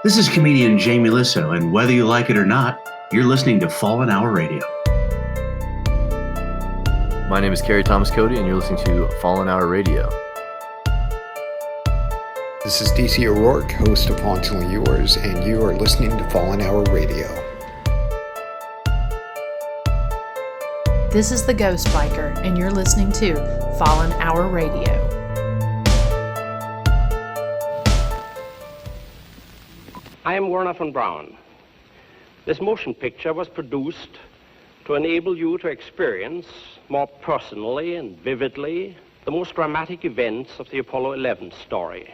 This is comedian Jamie Lissow, and whether you like it or not, you're listening to Fallen Hour Radio. My name is Kerry Thomas Cody, and you're listening to Fallen Hour Radio. This is DC O'Rourke, host of Hauntingly Yours, and you are listening to Fallen Hour Radio. This is the Ghost Biker, and you're listening to Fallen Hour Radio. I am Werner von Braun. This motion picture was produced to enable you to experience more personally and vividly the most dramatic events of the Apollo 11 story.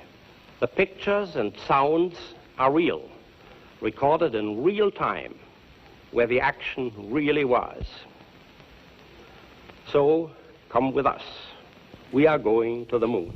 The pictures and sounds are real, recorded in real time, where the action really was. So, come with us. We are going to the moon.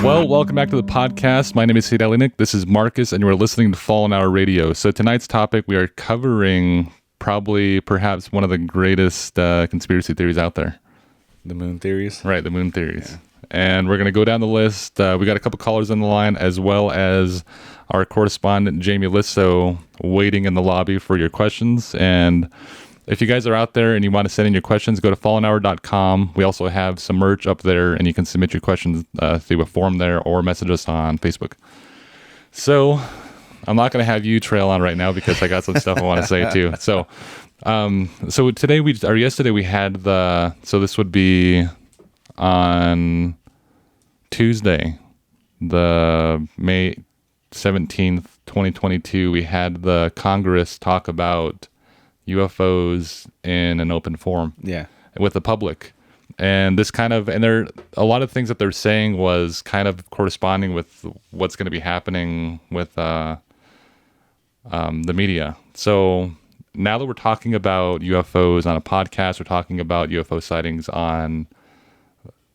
Well, welcome back to the podcast. My name is Cdale, Enick. This is Markus, and you are listening to Fallen Hour Radio. So tonight's topic, we are covering perhaps one of the greatest conspiracy theories out there. The moon theories? Right, the moon theories. Yeah. And we're going to go down the list. We got a couple callers on the line, as well as our correspondent, Jamie Lissow, waiting in the lobby for your questions. And if you guys are out there and you want to send in your questions, go to fallenhour.com. We also have some merch up there, and you can submit your questions through a form there or message us on Facebook. So I'm not going to have you trail on right now because I got some stuff I want to say too. So today yesterday we had so this would be on Tuesday, the May 17th, 2022, we had the Congress talk about UFOs in an open forum, with the public, and there a lot of things that they're saying was kind of corresponding with what's going to be happening with the media. So now that we're talking about UFOs on a podcast, we're talking about UFO sightings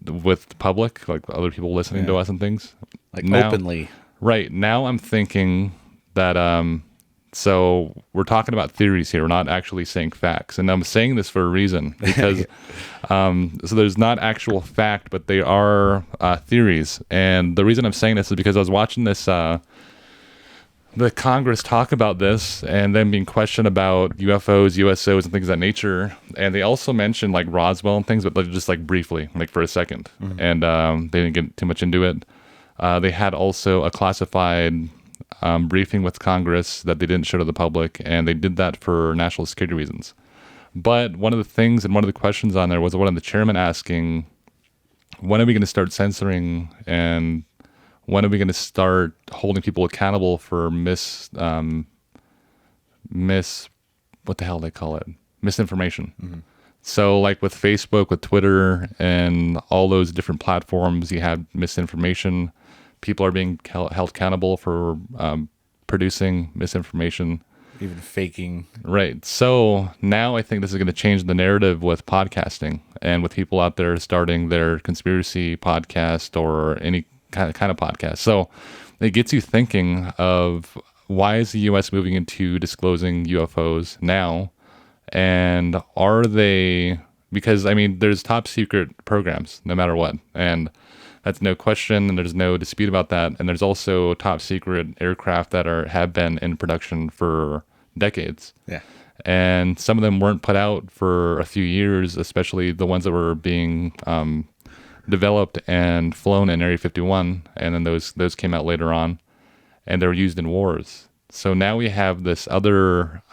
with the public, like other people listening to us and things, like now, openly. Right now, I'm thinking that. So we're talking about theories here. We're not actually saying facts. And I'm saying this for a reason because so there's not actual fact, but they are theories. And the reason I'm saying this is because I was watching this, the Congress talk about this and then being questioned about UFOs, USOs, and things of that nature. And they also mentioned like Roswell and things, but just like briefly, like for a second. Mm-hmm. And they didn't get too much into it. They had also a classified briefing with Congress that they didn't show to the public, and they did that for national security reasons. But one of the things and one of the questions on there was one of the chairman asking, when are we going to start censoring and when are we going to start holding people accountable for what the hell they call it? Misinformation. Mm-hmm. So like with Facebook, with Twitter, and all those different platforms, you have misinformation. People are being held accountable for producing misinformation. Even faking. Right. So now I think this is going to change the narrative with podcasting and with people out there starting their conspiracy podcast or any kind of podcast. So it gets you thinking of why is the U.S. moving into disclosing UFOs now? And are they, because I mean, there's top secret programs no matter what. And that's no question, and there's no dispute about that. And there's also top secret aircraft that have been in production for decades. Yeah. And some of them weren't put out for a few years, especially the ones that were being developed and flown in Area 51. And then those came out later on, and they were used in wars. So now we have this other,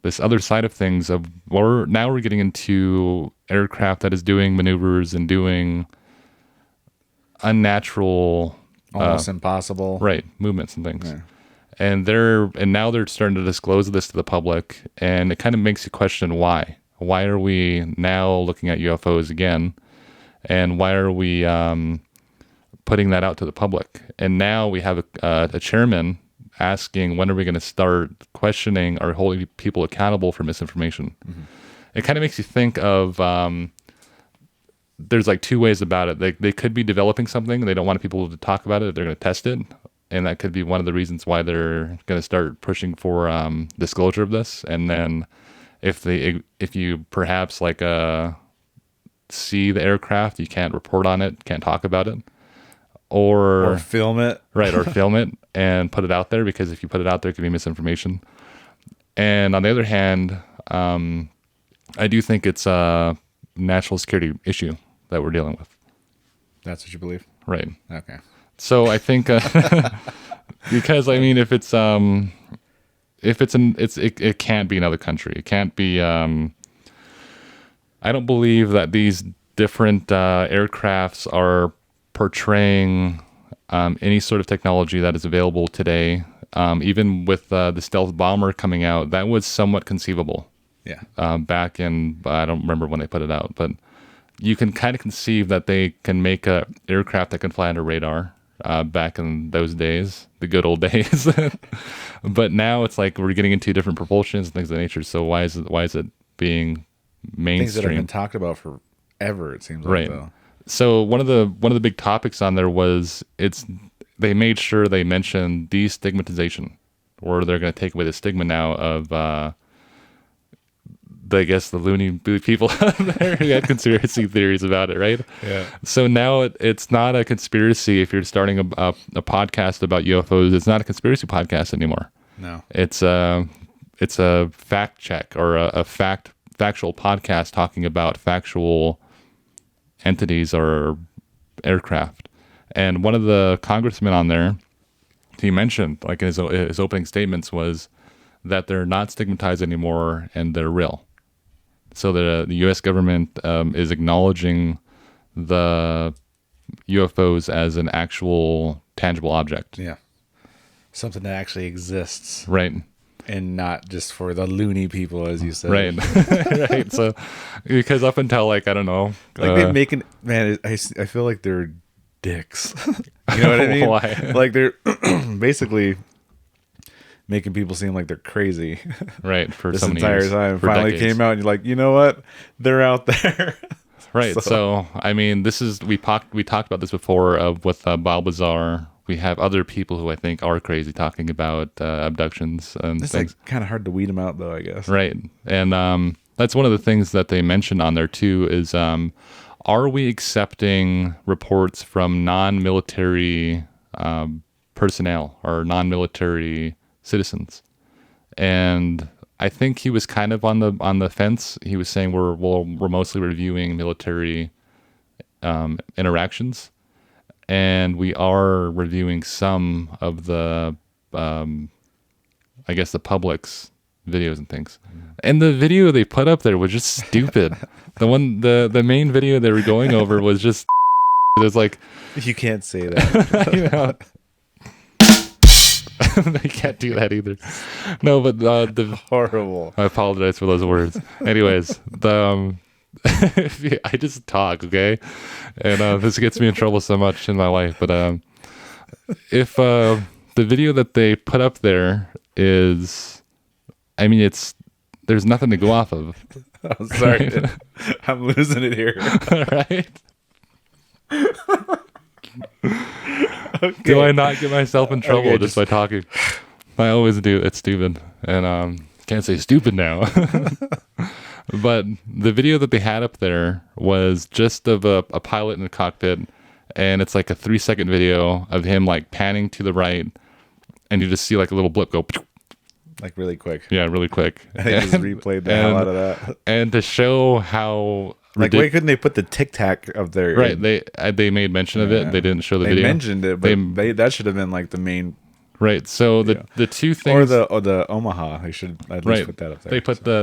this other side of things of now we're getting into aircraft that is doing maneuvers and doing unnatural, almost impossible, right, movements and things. Yeah. And now they're starting to disclose this to the public, and it kind of makes you question why. Why are we now looking at UFOs again, and why are we putting that out to the public? And now we have a chairman asking, when are we going to start questioning or holding people accountable for misinformation? It kind of makes you think of, there's like two ways about it. They could be developing something and they don't want people to talk about it. They're going to test it. And that could be one of the reasons why they're going to start pushing for disclosure of this. And then if you perhaps like see the aircraft, you can't report on it, can't talk about it, or film it, right? Or film it and put it out there, because if you put it out there, it could be misinformation. And on the other hand, I do think it's a national security issue that we're dealing with. That's what you believe, right? Okay. So I think because I mean, it can't be another country. It can't be. I don't believe that these different aircrafts are portraying any sort of technology that is available today. Even with the stealth bomber coming out, that was somewhat conceivable. Yeah. Back in, I don't remember when they put it out, but you can kind of conceive that they can make a aircraft that can fly under radar. Back in those days, the good old days. But now it's like we're getting into different propulsions and things of that nature. So why is it being mainstream? Things that have been talked about forever, it seems like. Right. Though. So one of the big topics on there was they made sure they mentioned destigmatization, or they're going to take away the stigma now of I guess the loony people out there who had conspiracy theories about it, right? Yeah. So now it's not a conspiracy. If you're starting a podcast about UFOs, it's not a conspiracy podcast anymore. No. It's a fact check, or a factual podcast talking about factual entities or aircraft. And one of the congressmen on there, he mentioned, like in his opening statements, was that they're not stigmatized anymore and they're real. So the U.S. government is acknowledging the UFOs as an actual tangible object. Yeah. Something that actually exists. Right. And not just for the loony people, as you said. Right. Right. So, because up until I don't know. Like they're making, man, I feel like they're dicks. You know what I mean? Why? Like they're basically making people seem like they're crazy. Right. For this so many entire years, time. for Finally decades. came out and you're like, you know what? They're out there. Right. So I mean, we talked about this before with Balbazar. We have other people who I think are crazy talking about abductions and it's things. like kind of hard to weed them out, though, I guess. Right. And that's one of the things that they mentioned on there too is, are we accepting reports from non-military personnel or non-military citizens? And I think he was kind of on the fence. He was saying we're mostly reviewing military interactions, and we are reviewing some of the I guess the public's videos and things. And the video they put up there was just stupid. the main video they were going over was just it was like, You can't say that. you know, they can't do that either. No, but the Horrible. I apologize for those words. Anyways, I just talk, okay, and this gets me in trouble so much in my life. But if the video that they put up there is, I mean, there's nothing to go off of. I'm sorry. Right? I'm losing it here. Right? Okay. Do I not get myself in trouble Okay, just by talking? I always do. It's stupid. And can't say stupid now. But the video that they had up there was just of a pilot in the cockpit. And it's like a 3-second video of him like panning to the right. And you just see like a little blip go. Like really quick. Yeah, really quick. I just replayed the hell out of that. And to show how... Like, why couldn't they put the Tic Tac up there? Right, they made mention of it. They didn't show the video. They mentioned it, but that should have been like the main. Right. So the two things, or the Omaha, they should at least put that up there.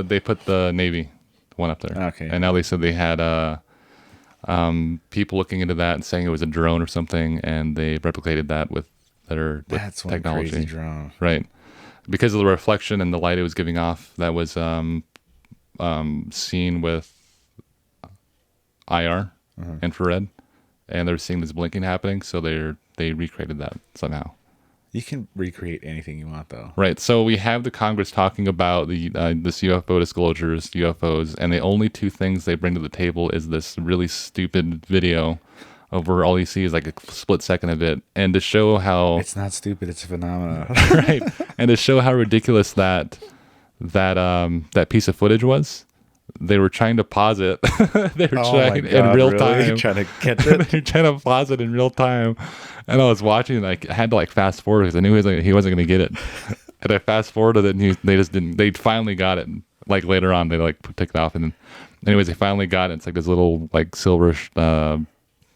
They put the Navy one up there. Okay. And now they said they had people looking into that and saying it was a drone or something, and they replicated that with That's technology. One crazy drone. Right. Because of the reflection and the light it was giving off, that was seen with IR, infrared, and they're seeing this blinking happening, so they recreated that somehow. You can recreate anything you want, though. Right. So we have the Congress talking about this UFO disclosures, UFOs, and the only two things they bring to the table is this really stupid video of where all you see is like a split second of it, and to show how It's not stupid. It's a phenomenon. right, and to show how ridiculous that piece of footage was. They were trying to pause it. They were trying in real time. Trying to catch it. They're trying to pause it in real time, and I was watching. Like, I had to like fast forward because I knew he wasn't going to get it. And I fast forwarded it, and they just didn't. They finally got it. Like later on, they like took it off, and then, anyways, they finally got it. It's like this little like silverish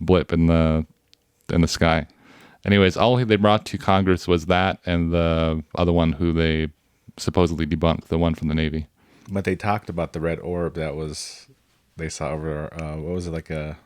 blip in the sky. Anyways, all they brought to Congress was that and the other one who they supposedly debunked, the one from the Navy. But they talked about the red orb they saw over, what was it, like a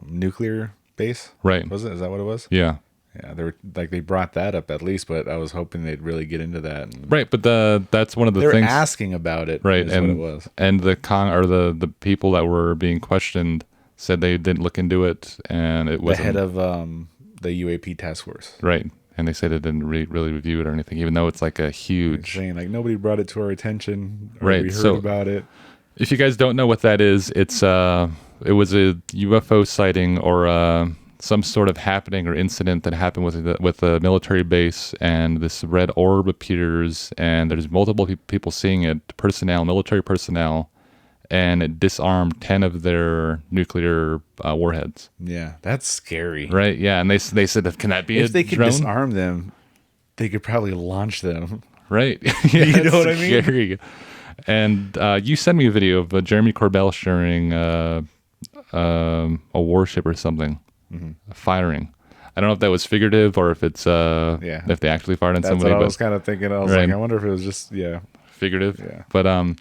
nuclear base? Right. Was it? Is that what it was? Yeah. Yeah, they brought that up at least, but I was hoping they'd really get into that. Right, but that's one of the things. things. They're asking about it. Right, and what it was. And the people that were being questioned said they didn't look into it, and it was the head of the UAP task force. Right. And they said it didn't really review it or anything, even though it's like a huge... Saying, like, nobody brought it to our attention, or right, we heard about it. If you guys don't know what that is, it was a UFO sighting or some sort of happening or incident that happened with a military base, and this red orb appears, and there's multiple people seeing it, military personnel, and it disarmed 10 of their nuclear warheads. Yeah, that's scary. Right, yeah, and they said, can that be if a they could drone? disarm them, they could probably launch them. Right. Yeah, you know what I mean? Scary. And you sent me a video of Jeremy Corbell sharing a warship or something firing. I don't know if that was figurative or if it's if they actually fired on somebody. That's what I was kind of thinking. I was right. like, I wonder if it was just figurative. Yeah. But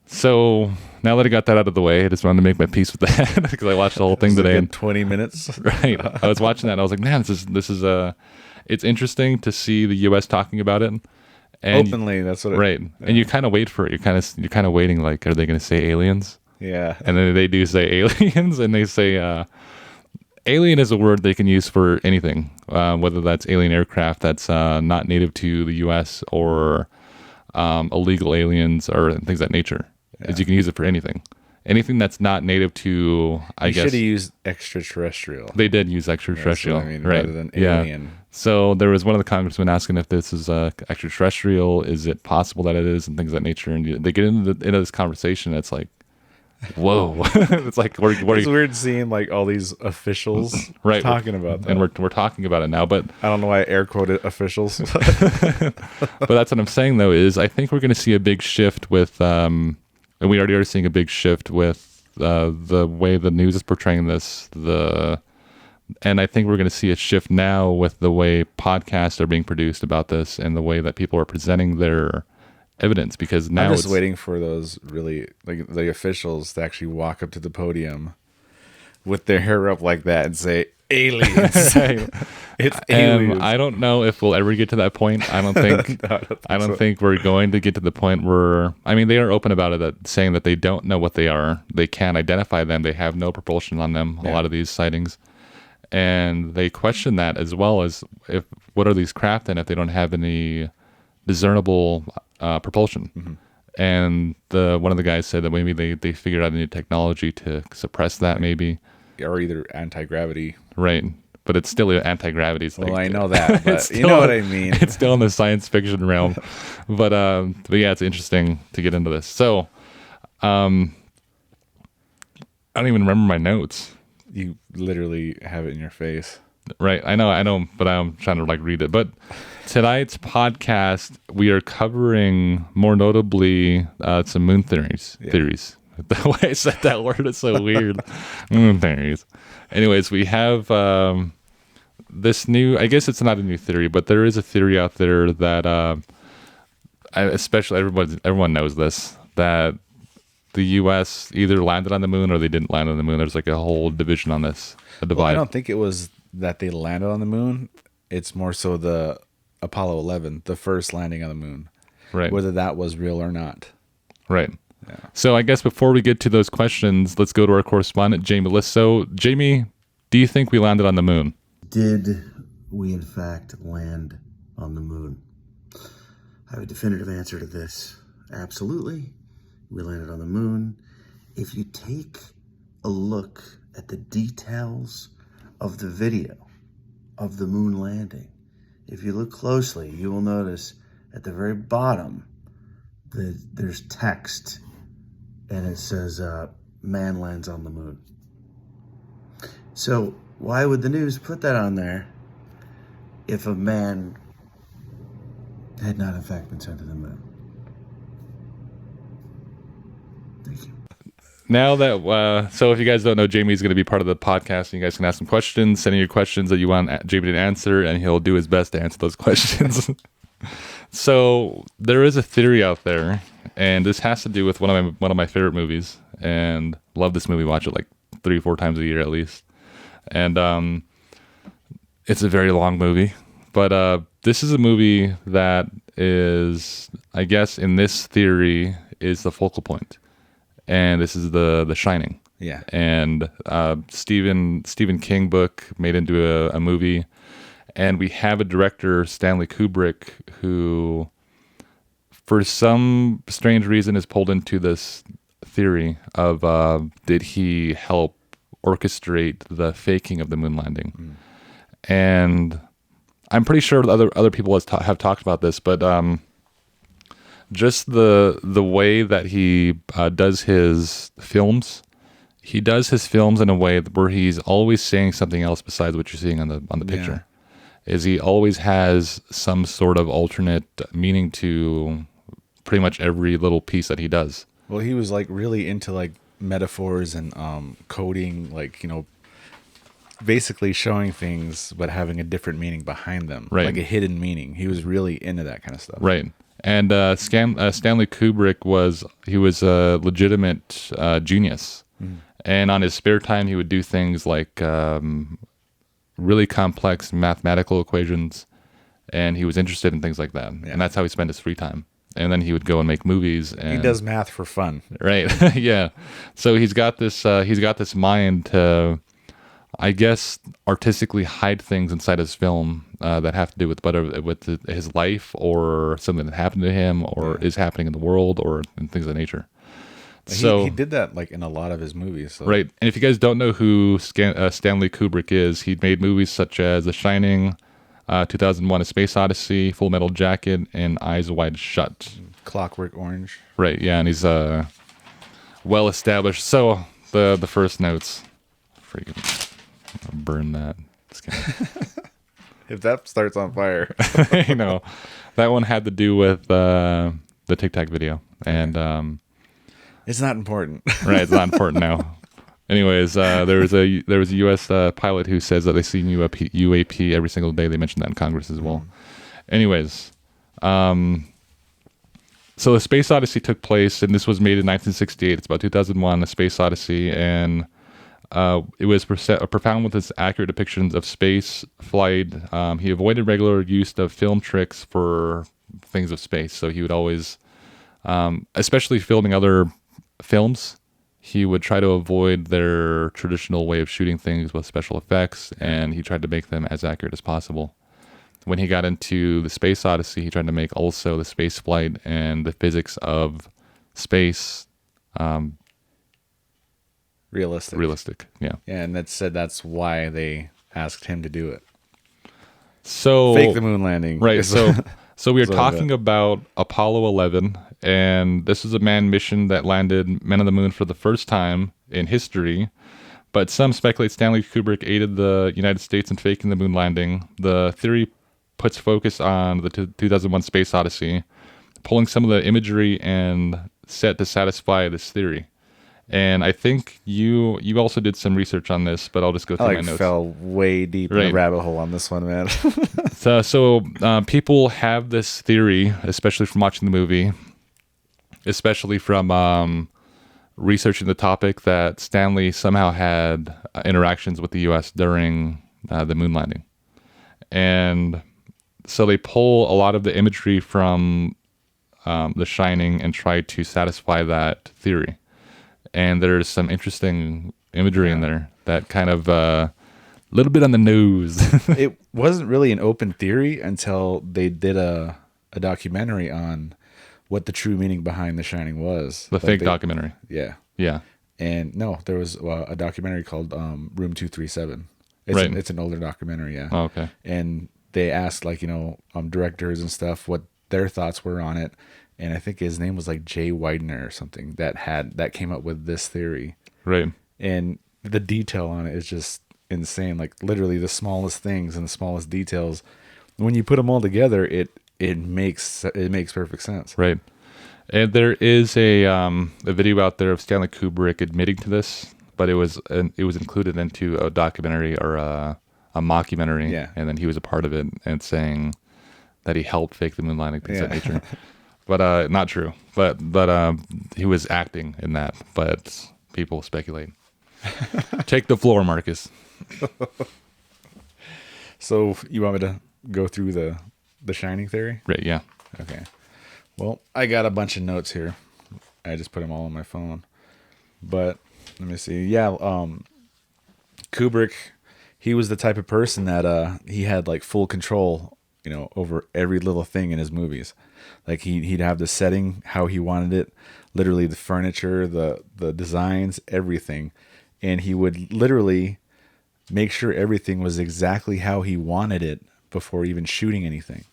so now that I got that out of the way, I just wanted to make my peace with that because I watched the whole thing today. 20 minutes. Right. I was watching that and I was like, man, this is it's interesting to see the U.S. talking about it. And openly, that's what. Right. Yeah. And you kind of wait for it. You're kind of waiting. Like, are they going to say aliens? Yeah. And then they do say aliens, and they say alien is a word they can use for anything, whether that's alien aircraft that's not native to the U.S. or illegal aliens or things of that nature. Is you can use it for anything. Anything that's not native to, I guess. You should have used extraterrestrial. They did use extraterrestrial, I mean, right? Rather than alien. Yeah. So there was one of the congressmen asking if this is extraterrestrial. Is it possible that it is, and things of that nature. And they get into this conversation. It's like, whoa! It's like it's weird seeing like all these officials right talking about that, and we're talking about it now. But I don't know why I air quoted officials. But that's what I'm saying though. Is I think we're going to see a big shift with. And we already are seeing a big shift with the way the news is portraying this. And I think we're going to see a shift now with the way podcasts are being produced about this and the way that people are presenting their evidence. Because now I'm just waiting for those really like the officials to actually walk up to the podium with their hair up like that and say aliens. Right. It's aliens. I don't know if we'll ever get to that point. I don't think. I don't think we're going to get to the point where. I mean, they are open about it, saying that they don't know what they are. They can't identify them. They have no propulsion on them. A lot of these sightings, and they question that as well as what are these craft and if they don't have any discernible propulsion. Mm-hmm. And one of the guys said that maybe they figured out a new technology to suppress that, maybe. Or either anti-gravity. Right. But it's still anti-gravity. Well, I know that, but you know what I mean. It's still in the science fiction realm. But yeah, it's interesting to get into this. So, I don't even remember my notes. You literally have it in your face. Right. I know, but I'm trying to read it. But tonight's podcast, we are covering more notably some moon theories. The way I said that word is so weird. Theories. Anyways, we have this new, I guess it's not a new theory, but there is a theory out there that, especially everyone knows this, that the U.S. either landed on the moon or they didn't land on the moon. There's like a whole division on this, a divide. Well, I don't think it was that they landed on the moon. It's more so the Apollo 11, the first landing on the moon. Right. Whether that was real or not. Right. Yeah. So I guess before we get to those questions, let's go to our correspondent, Jamie Lissow. Jamie, do you think we landed on the moon? Did we in fact land on the moon? I have a definitive answer to this. Absolutely. We landed on the moon. If you take a look at the details of the video of the moon landing, if you look closely, you will notice at the very bottom that there's text and it says, man lands on the moon. So why would the news put that on there if a man had not in fact been sent to the moon? Thank you. Now that, so if you guys don't know, Jamie's going to be part of the podcast, and you guys can ask him questions, send in your questions that you want Jamie to answer, and he'll do his best to answer those questions. So there is a theory out there, and this has to do with one of my favorite movies, and love this movie, watch it like 3-4 times a year at least. And it's a very long movie, but this is a movie that is, I guess, in this theory, is the focal point. And this is the Shining. Yeah. And Stephen King book made into a movie. And we have a director, Stanley Kubrick, who, for some strange reason, is pulled into this theory of did he help orchestrate the faking of the moon landing? And I'm pretty sure other people have talked about this, but just the way that he does his films. He does his films in a way where he's always saying something else besides what you're seeing on the picture. Is he always has some sort of alternate meaning to pretty much every little piece that he does. Well, he was like really into like metaphors and coding, like, you know, basically showing things but having a different meaning behind them, right? Like a hidden meaning. He was really into that kind of stuff, right? And Stanley Kubrick was a legitimate genius, and on his spare time he would do things like really complex mathematical equations, and he was interested in things like that, and that's how he spent his free time. And then he would go and make movies. And, he does math for fun, right? Yeah. So he's got this mind to, I guess, artistically hide things inside his film that have to do with his life or something that happened to him or is happening in the world or things of that nature. So he did that like in a lot of his movies. So. Right. And if you guys don't know who Stanley Kubrick is, he made movies such as The Shining, 2001: A Space Odyssey, Full Metal Jacket, and Eyes Wide Shut. Clockwork Orange. Right. Yeah, and he's well established. So the first notes, freaking burn that. If that starts on fire, you know, that one had to do with the Tic Tac video, and it's not important. Right, it's not important now. Anyways, there was a U.S. pilot who says that they see UAP every single day. They mentioned that in Congress as well. Anyways, so the Space Odyssey took place, and this was made in 1968. It's about 2001, A Space Odyssey, and it was profound with its accurate depictions of space flight. He avoided regular use of film tricks for things of space, so he would always, especially filming other films, he would try to avoid their traditional way of shooting things with special effects, and he tried to make them as accurate as possible. When he got into the Space Odyssey, he tried to make also the space flight and the physics of space realistic. Yeah, and that's why they asked him to do it. So fake the moon landing, right? So we are talking about Apollo 11, and this is a manned mission that landed men on the moon for the first time in history. But some speculate Stanley Kubrick aided the United States in faking the moon landing. The theory puts focus on the 2001 Space Odyssey, pulling some of the imagery and set to satisfy this theory. And I think you also did some research on this, but I'll just go through my notes. Fell way deep in the rabbit hole on this one, man. So people have this theory, especially from watching the movie, especially from researching the topic, that Stanley somehow had interactions with the U.S. during the moon landing. And so they pull a lot of the imagery from The Shining and try to satisfy that theory. And there's some interesting imagery in there that kind of little bit on the nose. It wasn't really an open theory until they did a documentary on what the true meaning behind The Shining was. The Like fake documentary. Yeah. Yeah. And no, there was a documentary called Room 237. Right. It's an older documentary, yeah. Oh, okay. And they asked, like, directors and stuff what their thoughts were on it. And I think his name was like Jay Widener or something that came up with this theory. Right. And the detail on it is just insane. Like literally the smallest things and the smallest details. When you put them all together, it makes perfect sense. Right. And there is a video out there of Stanley Kubrick admitting to this, but it was included into a documentary or a mockumentary. Yeah. And then he was a part of it and saying that he helped fake the moon landing, things of that nature. But not true. But he was acting in that. But people speculate. Take the floor, Marcus. So you want me to go through the Shining theory? Right, yeah. Okay. Well, I got a bunch of notes here. I just put them all on my phone. But let me see. Yeah, Kubrick, he was the type of person that he had like full control, over every little thing in his movies. Like he'd have the setting how he wanted it, literally the furniture, the designs, everything. And he would literally make sure everything was exactly how he wanted it before even shooting anything.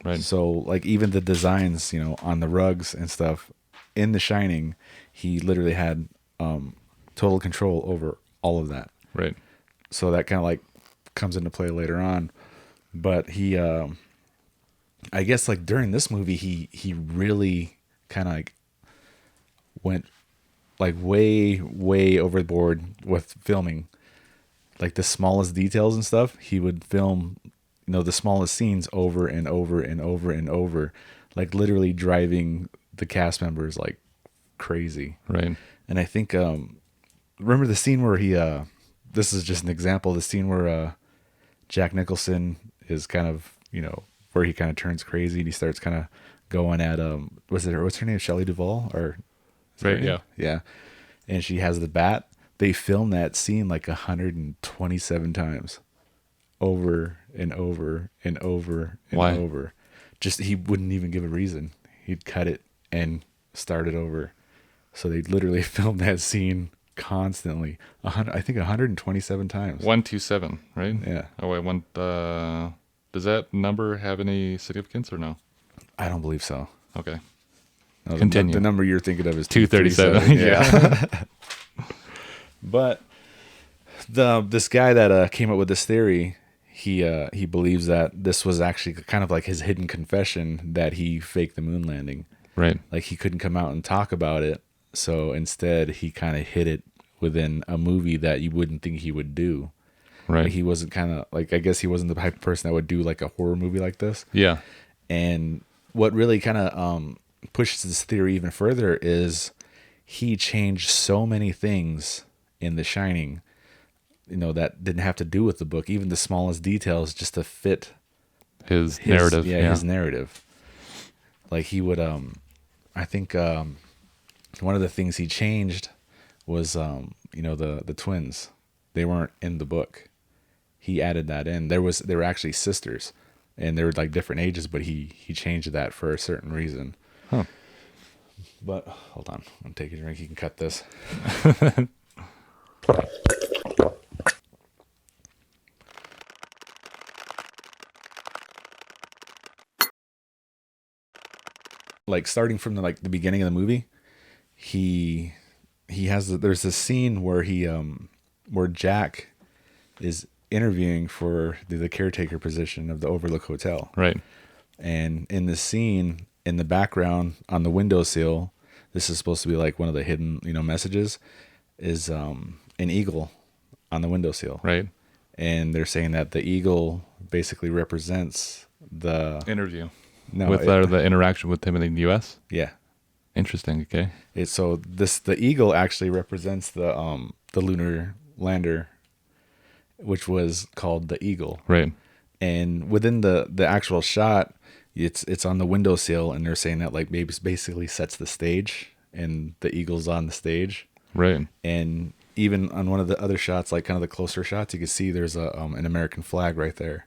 Right. So like even the designs, on the rugs and stuff in The Shining, he literally had total control over all of that. Right. So that kind of like comes into play later on. But he, I guess like during this movie, he really kind of like went like way, way overboard with filming. Like the smallest details and stuff, he would film, the smallest scenes over and over and over and over, like literally driving the cast members like crazy. Right. And I think, remember the scene where he, this is just an example, the scene where Jack Nicholson is kind of, where he kind of turns crazy and he starts kind of going at, what's her name? Shelley Duvall or? Right. Yeah. Yeah. And she has the bat. They filmed that scene like 127 times over and over and over and Why? over. Just, he wouldn't even give a reason. He'd cut it and start it over. So they literally filmed that scene constantly. I think 127 times. 127, right? Yeah. Oh wait, does that number have any significance or no? I don't believe so. Okay. No, Continue. The number you're thinking of is 237. Yeah. But this guy that came up with this theory, he believes that this was actually kind of like his hidden confession that he faked the moon landing. Right. Like he couldn't come out and talk about it, so instead he kind of hid it within a movie that you wouldn't think he would do. Right. Like he wasn't kind of like, I guess he wasn't the type of person that would do like a horror movie like this. Yeah. And what really kind of pushes this theory even further is he changed so many things in The Shining, that didn't have to do with the book, even the smallest details, just to fit His narrative. Yeah, his narrative. Like he would, I think one of the things he changed was, the twins. They weren't in the book. He added that in. They were actually sisters, and they were like different ages, but he changed that for a certain reason. Huh. But hold on, I'm gonna take a drink. You can cut this. Like starting from the beginning of the movie, there's this scene where where Jack is interviewing for the caretaker position of the Overlook Hotel. Right. And in the scene, in the background on the windowsill, this is supposed to be like one of the hidden, messages, is an eagle on the windowsill. Right. And they're saying that the eagle basically represents the Interview. No, with the interaction with him in the U.S. Yeah. Interesting. Okay. The eagle actually represents the lunar lander, which was called the Eagle. Right. And within the actual shot, it's on the windowsill, and they're saying that like maybe basically sets the stage, and the eagle's on the stage. Right. And even on one of the other shots, like kind of the closer shots, you can see there's an American flag right there,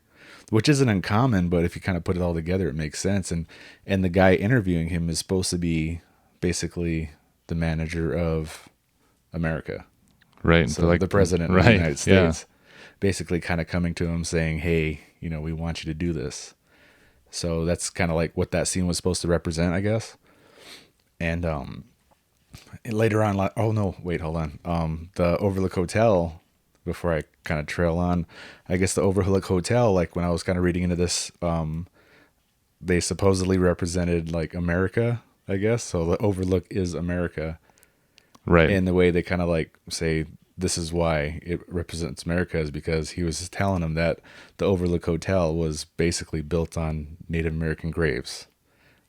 which isn't uncommon, but if you kind of put it all together, it makes sense. And the guy interviewing him is supposed to be basically the manager of America. Right. So like the president of the United States, basically kind of coming to him saying, hey, you know, we want you to do this. So that's kind of like what that scene was supposed to represent, I guess. And later on, oh no, wait, hold on. The Overlook Hotel, before I kind of trail on, I guess the Overlook Hotel, like when I was kind of reading into this, they supposedly represented like America, I guess. So the Overlook is America. Right. And the way they kind of like say this is why it represents America is because he was telling them that the Overlook Hotel was basically built on Native American graves,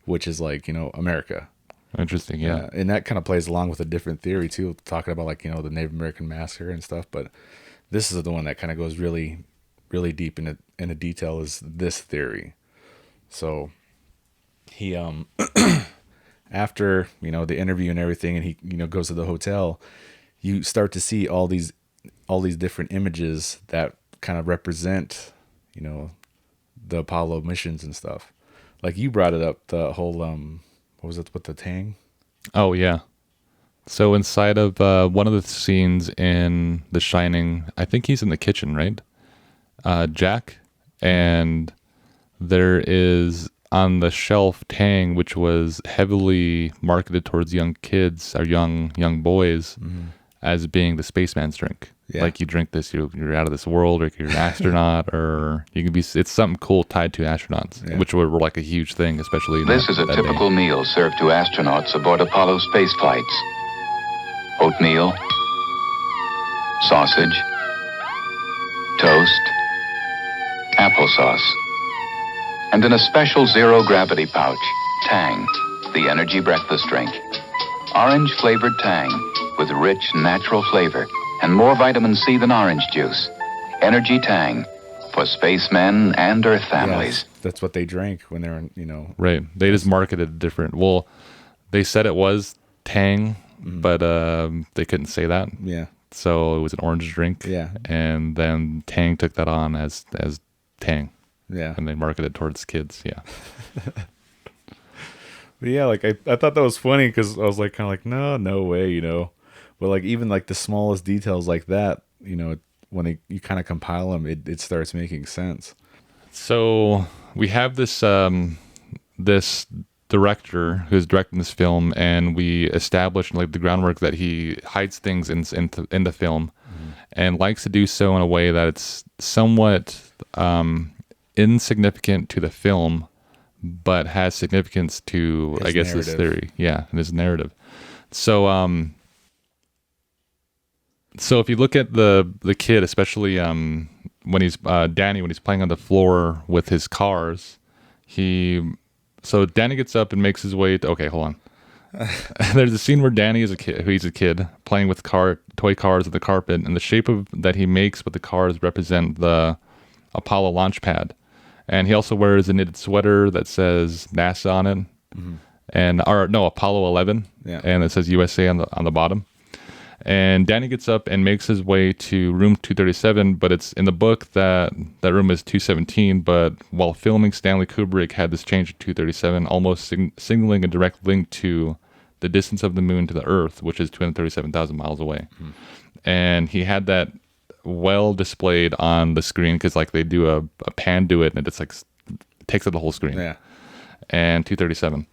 which is like, you know, America. Interesting, yeah. And that kind of plays along with a different theory too, talking about like, you know, the Native American massacre and stuff. But this is the one that kind of goes really, really deep into detail is this theory. So he, after, you know, the interview and everything, and he, you know, goes to the hotel, you start to see all these different images that kind of represent, you know, the Apollo missions and stuff. Like you brought it up, the whole, what was it with the Tang? Oh, yeah. So inside of one of the scenes in The Shining, I think he's in the kitchen, right? Jack. And there is on the shelf Tang, which was heavily marketed towards young kids or young boys as being the spaceman's drink. Yeah. Like you drink this, you're out of this world, or you're an astronaut, or you can be. It's something cool tied to astronauts, which were like a huge thing, especially. This is a typical meal served to astronauts aboard Apollo space flights: oatmeal, sausage, toast, applesauce, and in a special zero-gravity pouch, Tang, the energy breakfast drink. Orange-flavored Tang with rich, natural flavor and more vitamin C than orange juice. Energy Tang for spacemen and Earth families. Yes, that's what they drank when they were, you know. Right. They just marketed different. Well, they said it was Tang, but they couldn't say that. Yeah. So it was an orange drink. Yeah. And then Tang took that on as Tang. Yeah. And they marketed towards kids. Yeah. But yeah, like I thought that was funny because I was like kind of like no way, you know. But like even like the smallest details like that, you know, when you kind of compile them, it starts making sense. So we have this this director who's directing this film, and we established like the groundwork that he hides things in the film, and likes to do so in a way that it's somewhat insignificant to the film, but has significance to his I guess narrative. This theory, and his narrative. So so if you look at the kid, especially when he's Danny, when he's playing on the floor with his cars, so Danny gets up and makes his way to, okay, hold on. There's a scene where Danny is a kid playing with toy cars on the carpet, and the shape that he makes with the cars represent the Apollo launch pad. And he also wears a knitted sweater that says NASA on it, and Apollo 11, and it says USA on the bottom. And Danny gets up and makes his way to room 237, but it's in the book that room is 217. But while filming, Stanley Kubrick had this change to 237, almost signaling a direct link to the distance of the moon to the Earth, which is 237,000 miles away. And he had that well displayed on the screen because like they do a pan do it, and it's like takes up the whole screen. Yeah. And 237.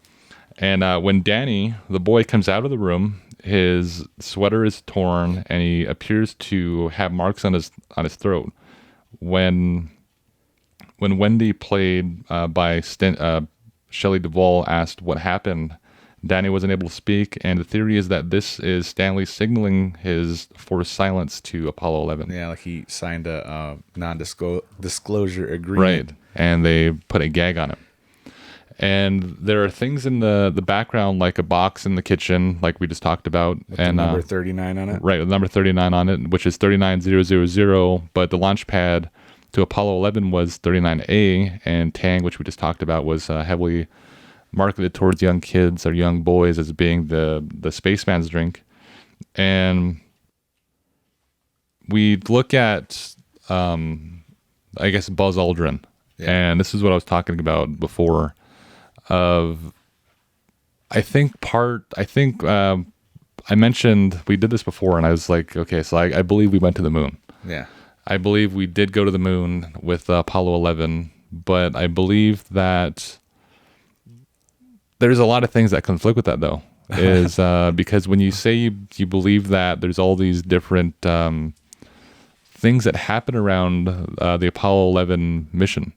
And when Danny, the boy, comes out of the room, his sweater is torn, and he appears to have marks on his throat. When Wendy, played by Shelley Duvall, asked what happened, Danny wasn't able to speak, and the theory is that this is Stanley signaling his forced silence to Apollo 11. Yeah, like he signed a non-disclosure agreement. Right, and they put a gag on him. And there are things in the background, like a box in the kitchen, like we just talked about. With and the number 39 on it? Right, with number 39 on it, which is 39000, but the launch pad to Apollo 11 was 39A, and Tang, which we just talked about, was heavily marketed towards young kids or young boys as being the spaceman's drink. And we look at, I guess, Buzz Aldrin. Yeah. And this is what I was talking about before. I mentioned we did this before, and I was like, okay, so I believe we went to the moon. Yeah. I believe we did go to the moon with Apollo 11, but I believe that there's a lot of things that conflict with that, though. Is because when you say you believe that, there's all these different things that happen around the Apollo 11 mission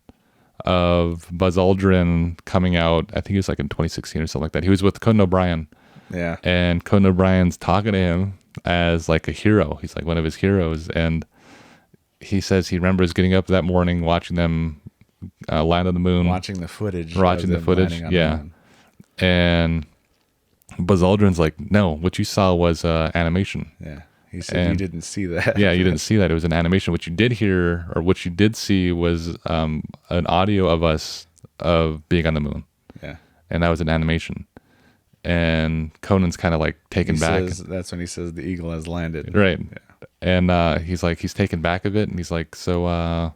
of Buzz Aldrin coming out. I think he was like in 2016 or something like that. He was with Conan O'Brien. Yeah. And Conan O'Brien's talking to him as like a hero. He's like one of his heroes. And he says he remembers getting up that morning, watching them land on the moon. Watching the footage. Yeah. And Buzz Aldrin's like, no, what you saw was animation. Yeah. He said you didn't see that. Yeah, you didn't see that. It was an animation. What you did hear, or what you did see, was an audio of us of being on the moon. Yeah. And that was an animation. And Conan's kind of like taken back. That's when he says the eagle has landed. Right. Yeah. And he's taken back of it. And he's like, so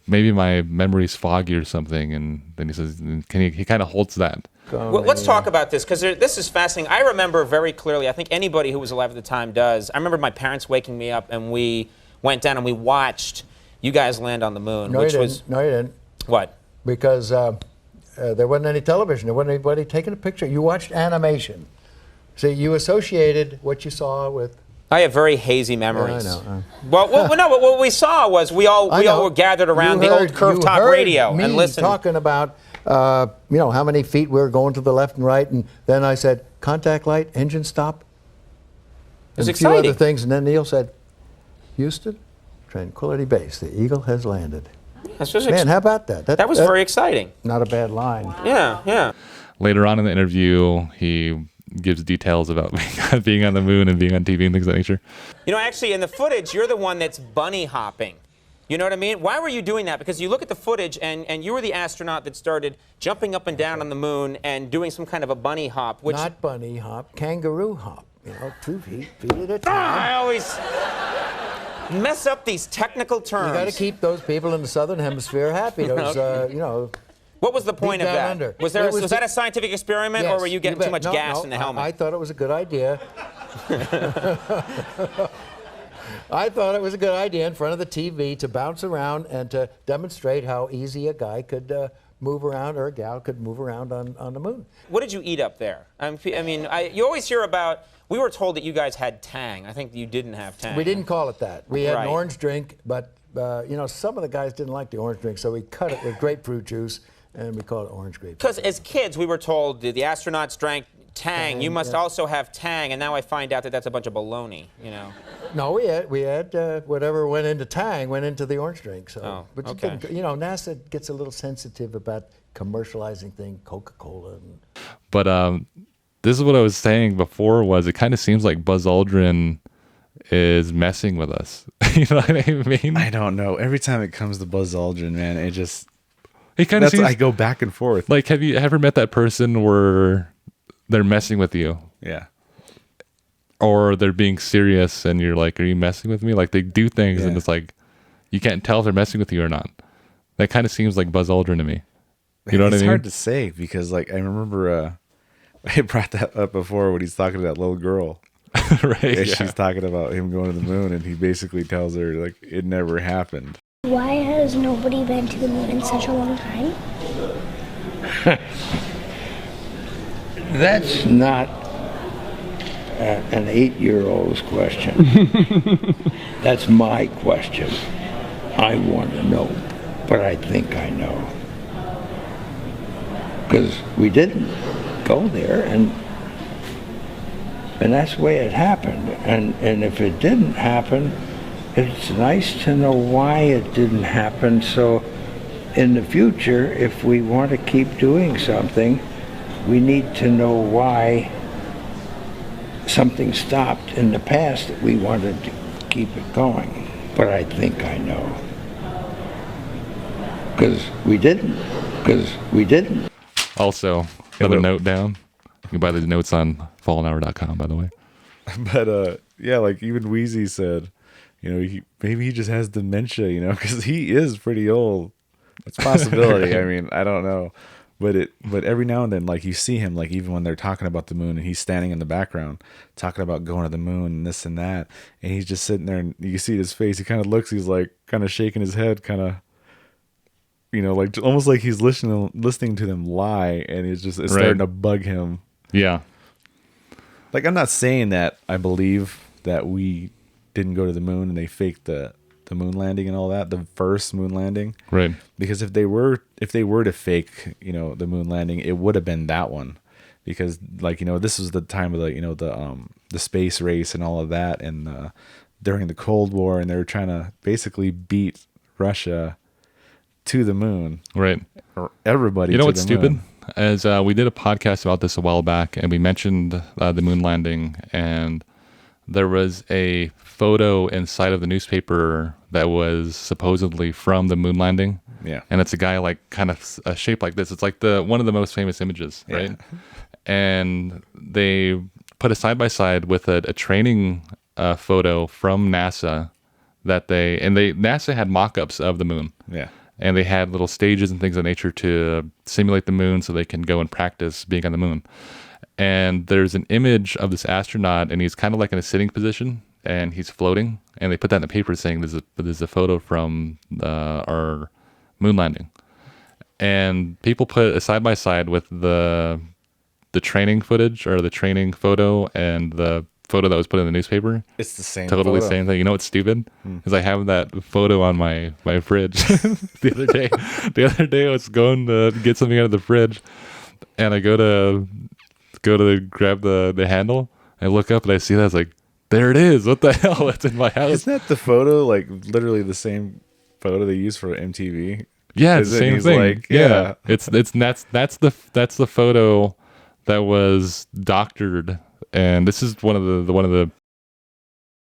maybe my memory's foggy or something. And then he says, he kind of holds that. Well, let's talk about this, because this is fascinating. I remember very clearly, I think anybody who was alive at the time does. I remember my parents waking me up, and we went down and we watched you guys land on the moon. No, you didn't. What? Because there wasn't any television. There wasn't anybody taking a picture. You watched animation. See, you associated what you saw with... I have very hazy memories. Yeah, I know. Well, no, but what we saw was we all were gathered around the old curved top radio and listened. Talking about how many feet we were going to the left and right, and then I said, contact light, engine stop. It was and exciting. A few other things, and then Neil said, Houston, Tranquility Base, the Eagle has landed. Man, how about that? That was very exciting. Not a bad line. Yeah. Later on in the interview, he gives details about being on the moon and being on TV and things of that nature. Actually, in the footage, you're the one that's bunny hopping. You know what I mean? Why were you doing that? Because you look at the footage, and you were the astronaut that started jumping up and down on the moon and doing some kind of a bunny hop. Not bunny hop, kangaroo hop. 2 feet at a time. I always mess up these technical terms. You got to keep those people in the southern hemisphere happy. Those, What was the point of that? Under. Was that a scientific experiment, yes, or were you getting too much gas in the helmet? I thought it was a good idea. I thought it was a good idea in front of the TV to bounce around and to demonstrate how easy a guy could move around, or a gal could move around on the moon. What did you eat up there? You always hear about, we were told that you guys had Tang. I think you didn't have Tang. We didn't call it that. We had an orange drink, but some of the guys didn't like the orange drink, so we cut it with grapefruit juice, and we call it orange grapefruit. Because as kids, we were told the astronauts drank Tang. You must also have Tang, and now I find out that that's a bunch of baloney. No, we had whatever went into Tang went into the orange drink. So, but okay. NASA gets a little sensitive about commercializing things, Coca-Cola. But this is what I was saying before. Was it kind of seems like Buzz Aldrin is messing with us? You know what I mean? I don't know. Every time it comes to Buzz Aldrin, man, it just... He kind of seems... I go back and forth. Like, have you ever met that person where they're messing with you? Yeah. Or they're being serious and you're like, are you messing with me? Like, they do things and it's like, you can't tell if they're messing with you or not. That kind of seems like Buzz Aldrin to me. You know what I mean? It's hard to say, because like I remember I brought that up before when he's talking to that little girl. Right. And she's talking about him going to the moon, and he basically tells her like it never happened. Why has nobody been to the moon in such a long time? That's not an 8-year-old's question. That's my question. I want to know, but I think I know. Because we didn't go there, and that's the way it happened. And if it didn't happen, it's nice to know why it didn't happen, so in the future, if we want to keep doing something, we need to know why something stopped in the past that we wanted to keep it going. But I think I know. Because we didn't. Also, another note down. You can buy these notes on fallenhour.com, by the way. But yeah, like even Wheezy said, maybe he just has dementia, because he is pretty old. It's a possibility. I mean, I don't know. But every now and then, like, you see him, like, even when they're talking about the moon and he's standing in the background talking about going to the moon and this and that, and he's just sitting there and you see his face. He kind of looks, he's like kind of shaking his head, kind of, like almost like he's listening to them lie, and it's starting to bug him. Yeah. Like, I'm not saying that I believe that we didn't go to the moon and they faked the moon landing and all that, the first moon landing. Right. Because if they were to fake, the moon landing, it would have been that one. Because, like, this was the time of the space race and all of that, and during the Cold War, and they were trying to basically beat Russia to the moon. Right. Or everybody. What's stupid? As we did a podcast about this a while back, and we mentioned the moon landing, and there was a photo inside of the newspaper that was supposedly from the moon landing. Yeah. And it's a guy like kind of shaped like this. It's like one of the most famous images, right? Yeah. And they put it side by side with a training photo from NASA NASA had mock-ups of the moon. Yeah. And they had little stages and things of nature to simulate the moon so they can go and practice being on the moon. And there's an image of this astronaut, and he's kind of like in a sitting position, and he's floating. And they put that in the paper saying there's a photo from our moon landing. And people put it side by side with the training footage or the training photo and the photo that was put in the newspaper. It's the same totally photo. Same thing. You know what's stupid? Is I have that photo on my fridge. The other day I was going to get something out of the fridge, and I go to grab the handle. I look up and I see that. I was like, there it is. What the hell? It's in my house. Isn't that the photo, like literally the same photo they used for MTV? Yeah, it's the same thing. Like, yeah. That's the photo that was doctored, and this is one of the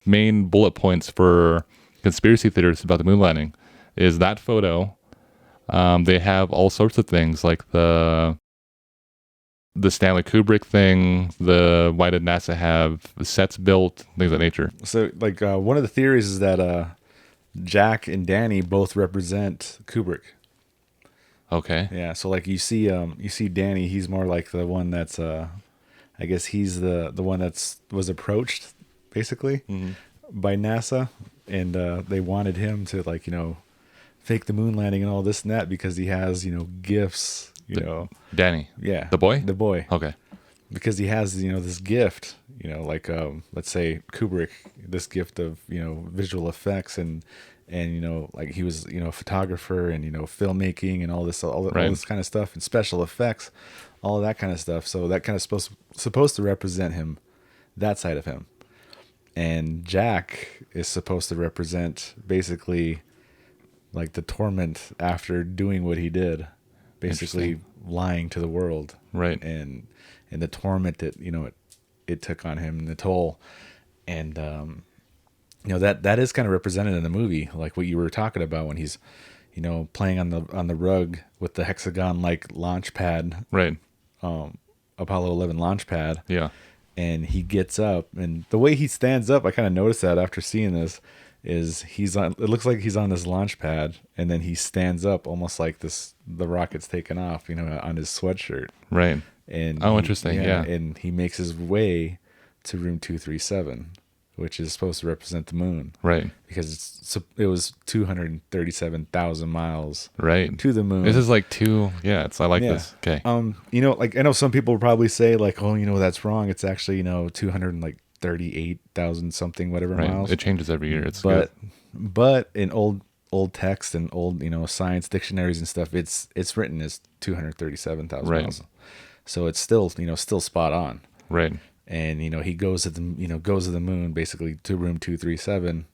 main bullet points for conspiracy theorists about the moon landing is that photo. They have all sorts of things like the Stanley Kubrick thing, why did NASA have sets built, things of that nature. So, like, one of the theories is that Jack and Danny both represent Kubrick. Okay. Yeah. So, like, you see Danny. He's more like the one that's, I guess he's the one was approached basically by NASA, and they wanted him to, like, fake the moon landing and all this and that because he has gifts. Danny. Yeah. The boy? The boy. Okay. Because he has, this gift, like, let's say Kubrick, this gift of, visual effects and like he was, a photographer and, filmmaking and all this kind of stuff and special effects, all of that kind of stuff. So that kind of supposed to represent him, that side of him. And Jack is supposed to represent basically like the torment after doing what he did. Basically lying to the world, right? And the torment that it took on him, and the toll, and that is kind of represented in the movie, like what you were talking about when he's playing on the rug with the hexagon like launch pad, right? Apollo 11 launch pad, yeah. And he gets up, and the way he stands up, I kind of noticed that after seeing this. Is it looks like he's on this launch pad, and then he stands up almost like the rocket's taken off, on his sweatshirt. Right. And interesting. Yeah. And he makes his way to room 237, which is supposed to represent the moon. Right. Because it was 237,000 miles. Right. To the moon. This is like I like this. Okay. Like, I know some people will probably say like, oh, that's wrong. It's actually, 238,000 something, whatever miles. It changes every year. But in old text and old, science dictionaries and stuff, it's written as 237,000 miles. So it's still, still spot on. Right. And, he goes to the moon basically to room 237,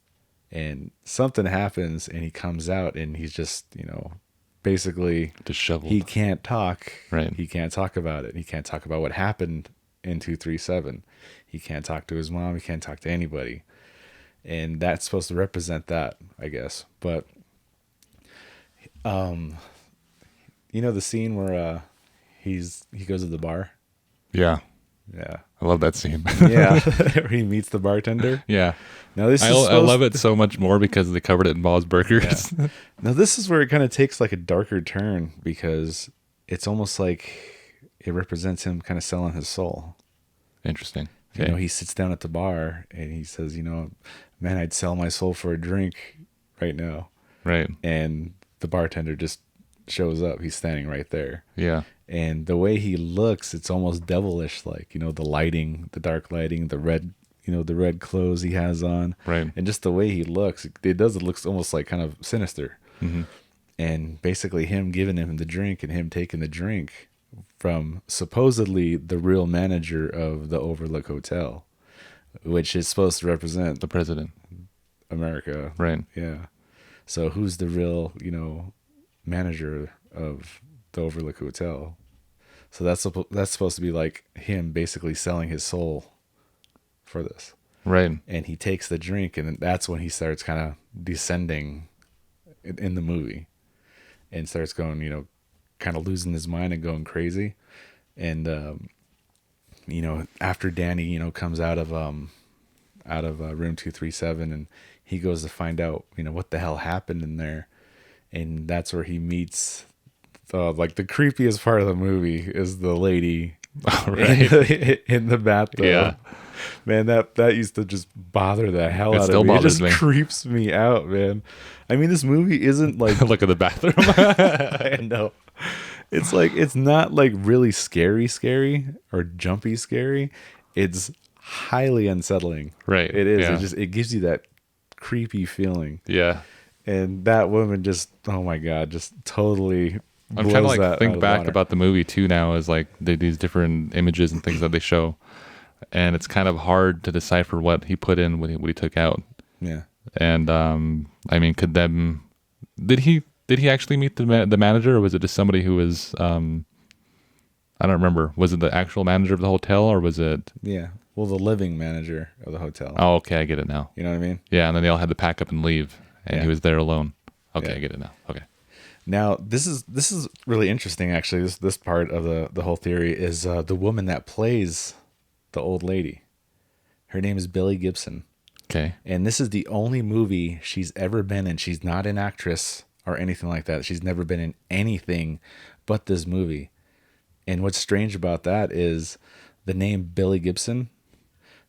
and something happens and he comes out and he's just, basically disheveled. He can't talk. Right. He can't talk about it. He can't talk about what happened in 237. He can't talk to his mom. He can't talk to anybody. And that's supposed to represent that, I guess. But, the scene where he goes to the bar? Yeah. Yeah. I love that scene. Yeah. Where he meets the bartender. Yeah. Now this I love it so much more because they covered it in Bob's Burgers. Yeah. Now this is where it kind of takes like a darker turn because it's almost like it represents him kind of selling his soul. Interesting. Okay. You know, he sits down at the bar and he says, you know, man, I'd sell my soul for a drink right now. Right. And the bartender just shows up. He's standing right there. Yeah. And the way he looks, it's almost devilish, like, you know, the lighting, the dark lighting, the red, you know, the red clothes he has on. Right. And just the way he looks, it looks almost like kind of sinister. Mm-hmm. And basically him giving him the drink and him taking the drink from supposedly the real manager of the Overlook Hotel, which is supposed to represent the president, America. Right. Yeah. So who's the real, you know, manager of the Overlook Hotel? So that's supposed to be like him basically selling his soul for this. Right. And he takes the drink, and that's when he starts kind of descending in the movie and starts going, you know, kind of losing his mind and going crazy. And, you know, after Danny, you know, comes out of room 237 and he goes to find out, you know, what the hell happened in there. And that's where he meets like the creepiest part of the movie is the lady in the bathtub. Yeah. Man, that used to just bother the hell out still of me. It bothers just me. creeps me out, man. I mean, this movie isn't like look at the bathroom. I know. It's like it's not like really scary or jumpy scary. It's highly unsettling. Right. It is. Yeah. It gives you that creepy feeling. Yeah. And that woman just, oh my God, just totally. I'm trying to blows like that out think of back water. about the movie too now as like these different images and things that they show, and it's kind of hard to decipher what he put in, what he took out. Yeah. And I mean, did he actually meet the manager, or was it just somebody who was I don't remember. Was it the actual manager of the hotel, or was it? Yeah. Well, the living manager of the hotel. Oh, okay, I get it now. You know what I mean? Yeah, and then they all had to pack up and leave, and Yeah. he was there alone. Okay, Yeah. I get it now. Okay. Now, this is really interesting, actually. This part of the whole theory is the woman that plays the old lady. Her name is Billy Gibson. Okay. And this is the only movie she's ever been in. She's not an actress or anything like that. She's never been in anything but this movie. And what's strange about that is the name Billy Gibson.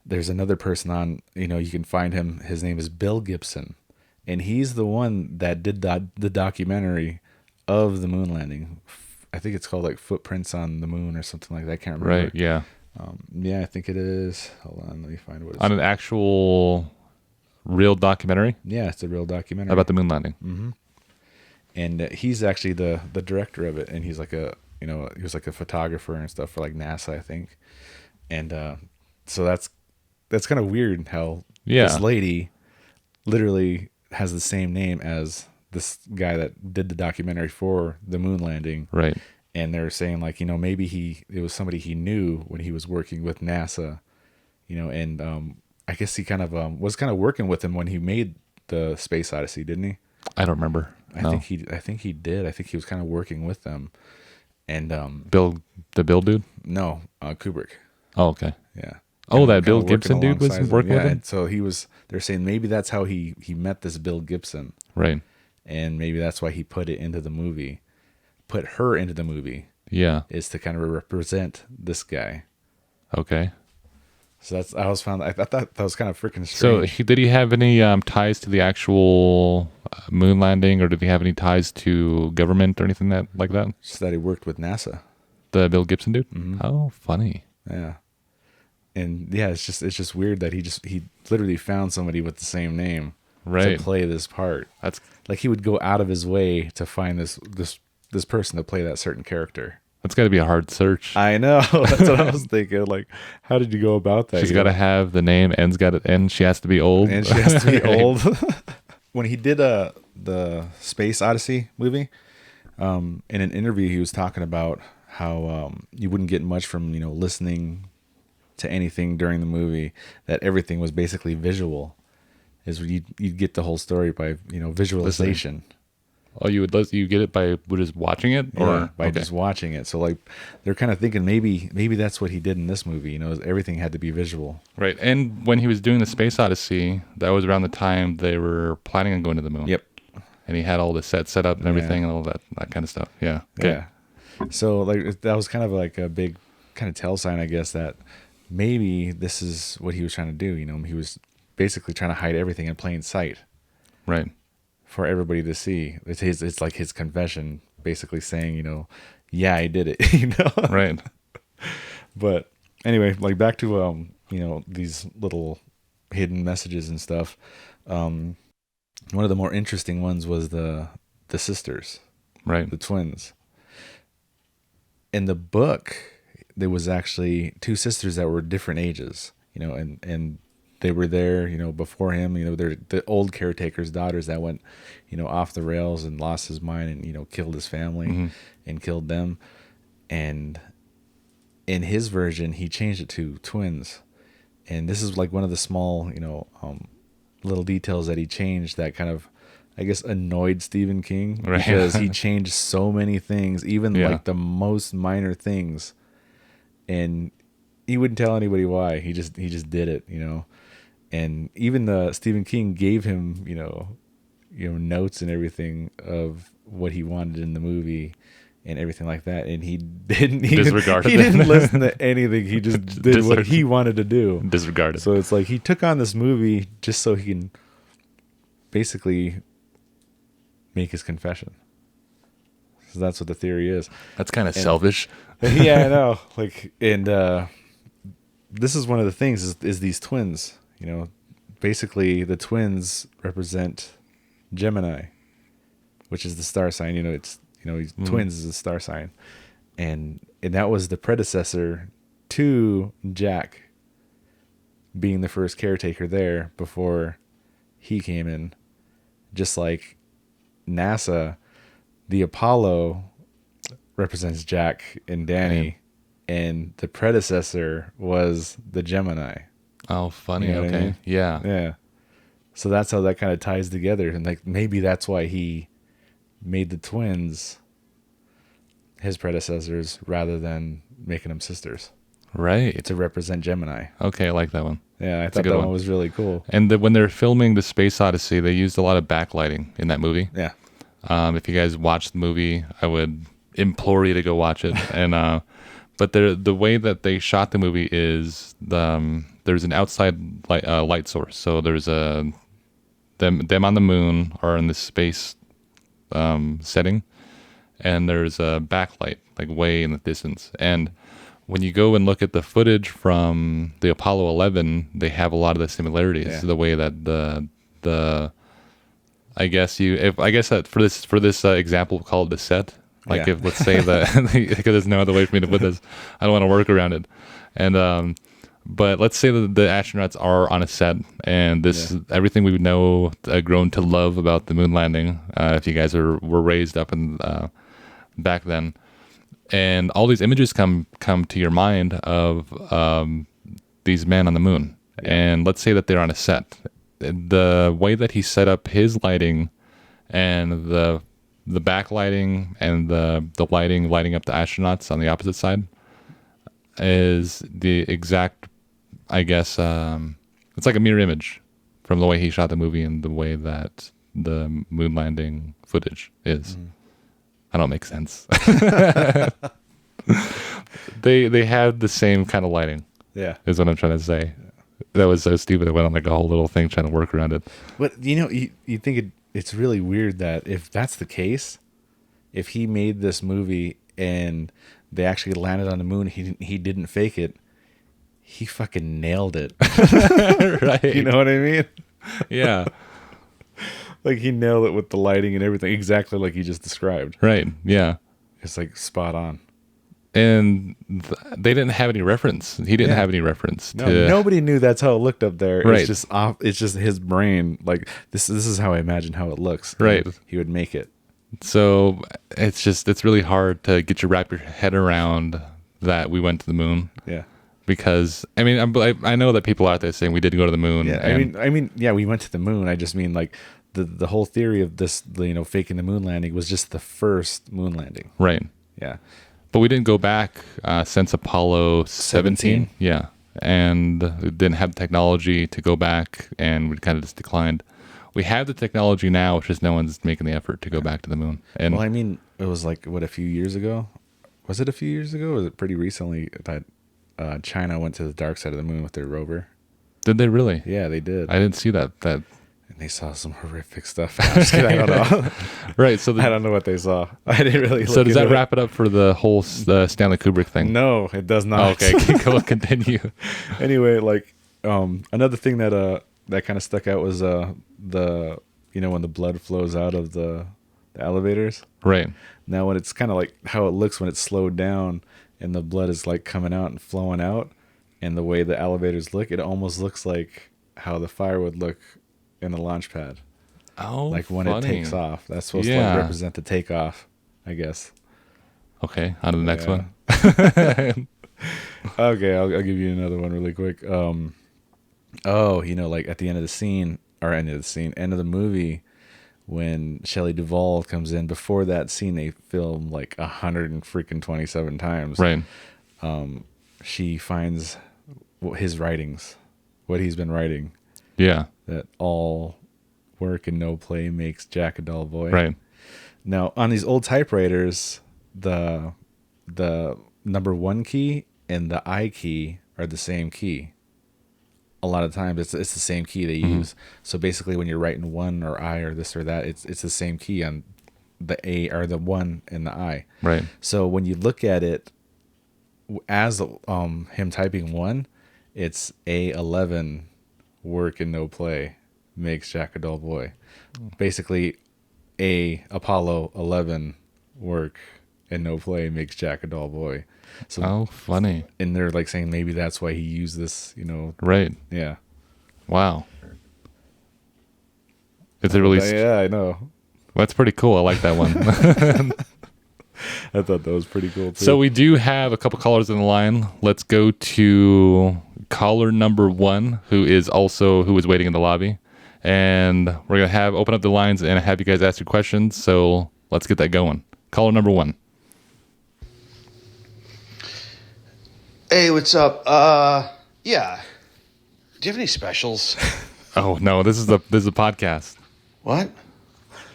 There's another person on, you know, you can find him. His name is Bill Gibson. And he's the one that did the documentary of the moon landing. I think it's called like Footprints on the Moon or something like that. I can't remember. Right. Yeah. Yeah, I think it is. Hold on, let me find what it's On an actual real documentary. Yeah, it's a real documentary about the moon landing. Mm-hmm. And he's actually the director of it, and he's like he was like a photographer and stuff for like NASA, I think. And so that's kind of weird how this lady literally has the same name as this guy that did the documentary for the moon landing. Right. And they're saying like, you know, maybe it was somebody he knew when he was working with NASA, you know, and I guess he kind of was kind of working with him when he made the Space Odyssey, didn't he? I don't remember. I think he did. I think he was kind of working with them. And the Bill dude? No, Kubrick. Oh, okay. Yeah. Oh, that Bill Gibson dude was working with him? And so they're saying maybe that's how he met this Bill Gibson. Right. And maybe that's why he put her into the movie. Yeah. Is to kind of represent this guy. Okay. So I thought that was kind of freaking strange. So did he have any ties to the actual moon landing, or did he have any ties to government or anything like that? Just that he worked with NASA. The Bill Gibson dude? Mm-hmm. Oh, funny. Yeah. And yeah, it's just weird that he literally found somebody with the same name to play this part. That's like he would go out of his way to find this person to play that certain character. That's got to be a hard search. I know. That's what I was thinking. Like, how did you go about that? She's got to have the name, and she has to be old. And she has to be old. When he did the Space Odyssey movie, in an interview, he was talking about how you wouldn't get much from, you know, listening to anything during the movie, that everything was basically visual. You'd get the whole story by, you know, visualization. Oh, you get it by just watching it, or by just watching it. So like they're kind of thinking maybe that's what he did in this movie. You know, everything had to be visual. Right. And when he was doing the Space Odyssey, that was around the time they were planning on going to the moon. Yep. And he had all the sets set up and everything and all that kind of stuff. Yeah. Okay. Yeah. So like that was kind of like a big kind of tell sign, I guess, that maybe this is what he was trying to do. You know, he was basically trying to hide everything in plain sight. Right. For everybody to see. It's like his confession, basically saying, you know, yeah, I did it, you know? Right. But anyway, like back to, you know, these little hidden messages and stuff. One of the more interesting ones was the sisters. Right. The twins. In the book, there was actually two sisters that were different ages, you know, and they were there, you know, before him. You know, they're the old caretaker's daughters that went, you know, off the rails and lost his mind and, you know, killed his family and killed them. And in his version, he changed it to twins. And this is like one of the small, you know, little details that he changed that kind of, I guess, annoyed Stephen King, right. because he changed so many things, even like the most minor things. And he wouldn't tell anybody why. He just did it, you know. And even the Stephen King gave him, you know, notes and everything of what he wanted in the movie and everything like that. And he didn't disregarded. He didn't listen to anything. He just did what he wanted to do. Disregarded. So it's like he took on this movie just so he can basically make his confession. So that's what the theory is. That's kind of selfish. Yeah, I know. Like, and this is one of the things is these twins. You know, basically the twins represent Gemini, which is the star sign. You know, it's, you know, twins is a star sign, and that was the predecessor to Jack being the first caretaker there before he came in. Just like NASA, the Apollo represents Jack and Danny, and the predecessor was the Gemini. Oh, funny. You know okay. I mean? Yeah. So that's how that kind of ties together. And like maybe that's why he made the twins his predecessors rather than making them sisters. Right. To represent Gemini. Okay, I like that one. Yeah, I thought that one was really cool. And when they're filming the Space Odyssey, they used a lot of backlighting in that movie. Yeah. If you guys watch the movie, I would implore you to go watch it. And but the way that they shot the movie is there's an outside light source. So there's them on the moon or in the space setting, and there's a backlight like way in the distance. And when you go and look at the footage from the Apollo 11, they have a lot of the similarities. Yeah. The way that the I guess that for this example, we'll call it the set. Like if let's say that because there's no other way for me to put this, I don't want to work around it. And but let's say that the astronauts are on a set, and this is everything we would know, grown to love about the moon landing. If you guys were raised up in back then, and all these images come to your mind of these men on the moon, and let's say that they're on a set. The way that he set up his lighting and the backlighting and the lighting up the astronauts on the opposite side is the exact, I guess, it's like a mirror image from the way he shot the movie and the way that the moon landing footage is. I don't make sense. They have the same kind of lighting. Yeah. Is what I'm trying to say. That was so stupid. I went on like a whole little thing trying to work around it. But you know, you think it's really weird that if that's the case, if he made this movie and they actually landed on the moon, he didn't fake it. He fucking nailed it. Right. You know what I mean? Yeah. Like he nailed it with the lighting and everything, exactly like you just described. Right. Yeah. It's like spot on. And they didn't have any reference. He didn't have any reference to. Nobody knew that's how it looked up there. Right. It's just off. It's just his brain. Like this is how I imagine how it looks. Right. He would make it. So it's really hard to wrap your head around that we went to the moon. Yeah. Because I mean I know that people out there saying we did go to the moon. Yeah. I mean yeah, we went to the moon. I just mean like the whole theory of this, faking the moon landing was just the first moon landing. Right. Yeah. But we didn't go back since Apollo 17. Yeah. And we didn't have the technology to go back, and we kind of just declined. We have the technology now, it's just no one's making the effort to go back to the moon. And well, I mean, it was like, a few years ago? Was it a few years ago? Or was it pretty recently that China went to the dark side of the moon with their rover? Did they really? Yeah, they did. I didn't see that. And they saw some horrific stuff. I'm just kidding, I don't know. Right. So I don't know what they saw. I didn't really. So does that wrap it up for the whole Stanley Kubrick thing? No, it does not. Okay, continue. Anyway, another thing that kind of stuck out was when the blood flows out of the elevators. Right. Now when it's kind of like how it looks when it's slowed down and the blood is like coming out and flowing out, and the way the elevators look, it almost looks like how the fire would look in a launch pad. Oh, like when funny. it takes off. That's supposed to represent the takeoff, I guess. Okay, on to the next one. Okay, I'll give you another one really quick. At the end of the movie, when Shelley Duvall comes in, before that scene, they film like 127 times. Right. She finds his writings, what he's been writing. Yeah. That all work and no play makes Jack a dull boy. Right. Now, on these old typewriters, the number 1 key and the I key are the same key. A lot of times it's the same key they use. So basically when you're writing 1 or I or this or that, it's the same key on the A or the 1 and the I. Right. So when you look at it as him typing 1, it's A11 work and no play makes Jack a dull boy. Basically Apollo 11 work and no play makes Jack a dull boy. So funny. And they're like saying maybe that's why he used this, Right. Yeah. Wow. Is it really? Yeah, I know. That's pretty cool. I like that one. I thought that was pretty cool too. So we do have a couple callers in the line. Let's go to caller number 1, who is waiting in the lobby, and we're gonna open up the lines and have you guys ask your questions. So let's get that going. Caller number 1. Hey, what's up? Yeah. Do you have any specials? Oh no, this is a podcast. What?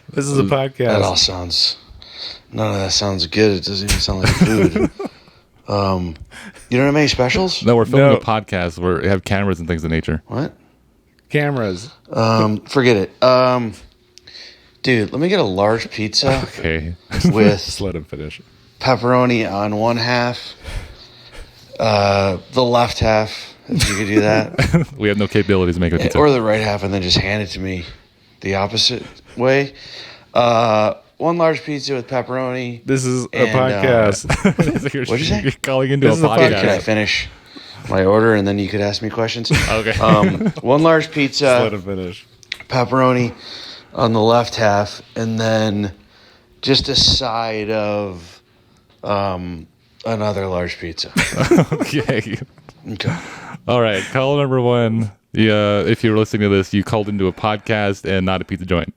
This is a podcast. None of that sounds good. It doesn't even sound like food. You don't have any specials? No, we're filming a podcast. We have cameras and things of nature. What? Cameras. Forget it. Dude, let me get a large pizza. Okay. With just let him finish. Pepperoni on one half. The left half, if you could do that. We have no capabilities to make a pizza. Or the right half, and then just hand it to me the opposite way. One large pizza with pepperoni. This is a podcast. What'd you say? You're calling into a podcast. Can I finish my order, and then you could ask me questions? Okay. One large pizza. Just let him finish. Pepperoni on the left half, and then just a side of another large pizza. Okay. All right. Call number 1. Yeah, if you're listening to this, you called into a podcast and not a pizza joint.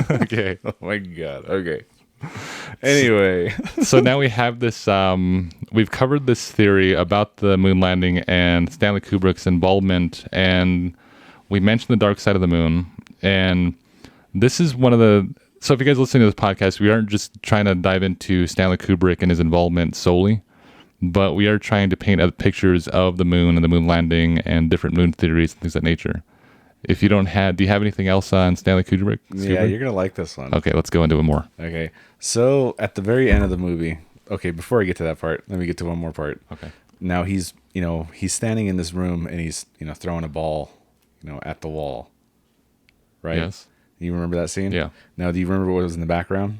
Okay. Oh my God. Okay. Anyway. So now we have this, we've covered this theory about the moon landing and Stanley Kubrick's involvement, and we mentioned the dark side of the moon. And this is so if you guys are listening to this podcast, we aren't just trying to dive into Stanley Kubrick and his involvement solely, but we are trying to paint pictures of the moon and the moon landing and different moon theories and things of that nature. If you do you have anything else on Stanley Kubrick? Yeah, you're going to like this one. Okay, let's go into it more. Okay. So at the very end of the movie, before I get to that part, let me get to one more part. Okay. Now he's standing in this room and he's, throwing a ball, at the wall. Right? Yes. You remember that scene? Yeah. Now, do you remember what was in the background?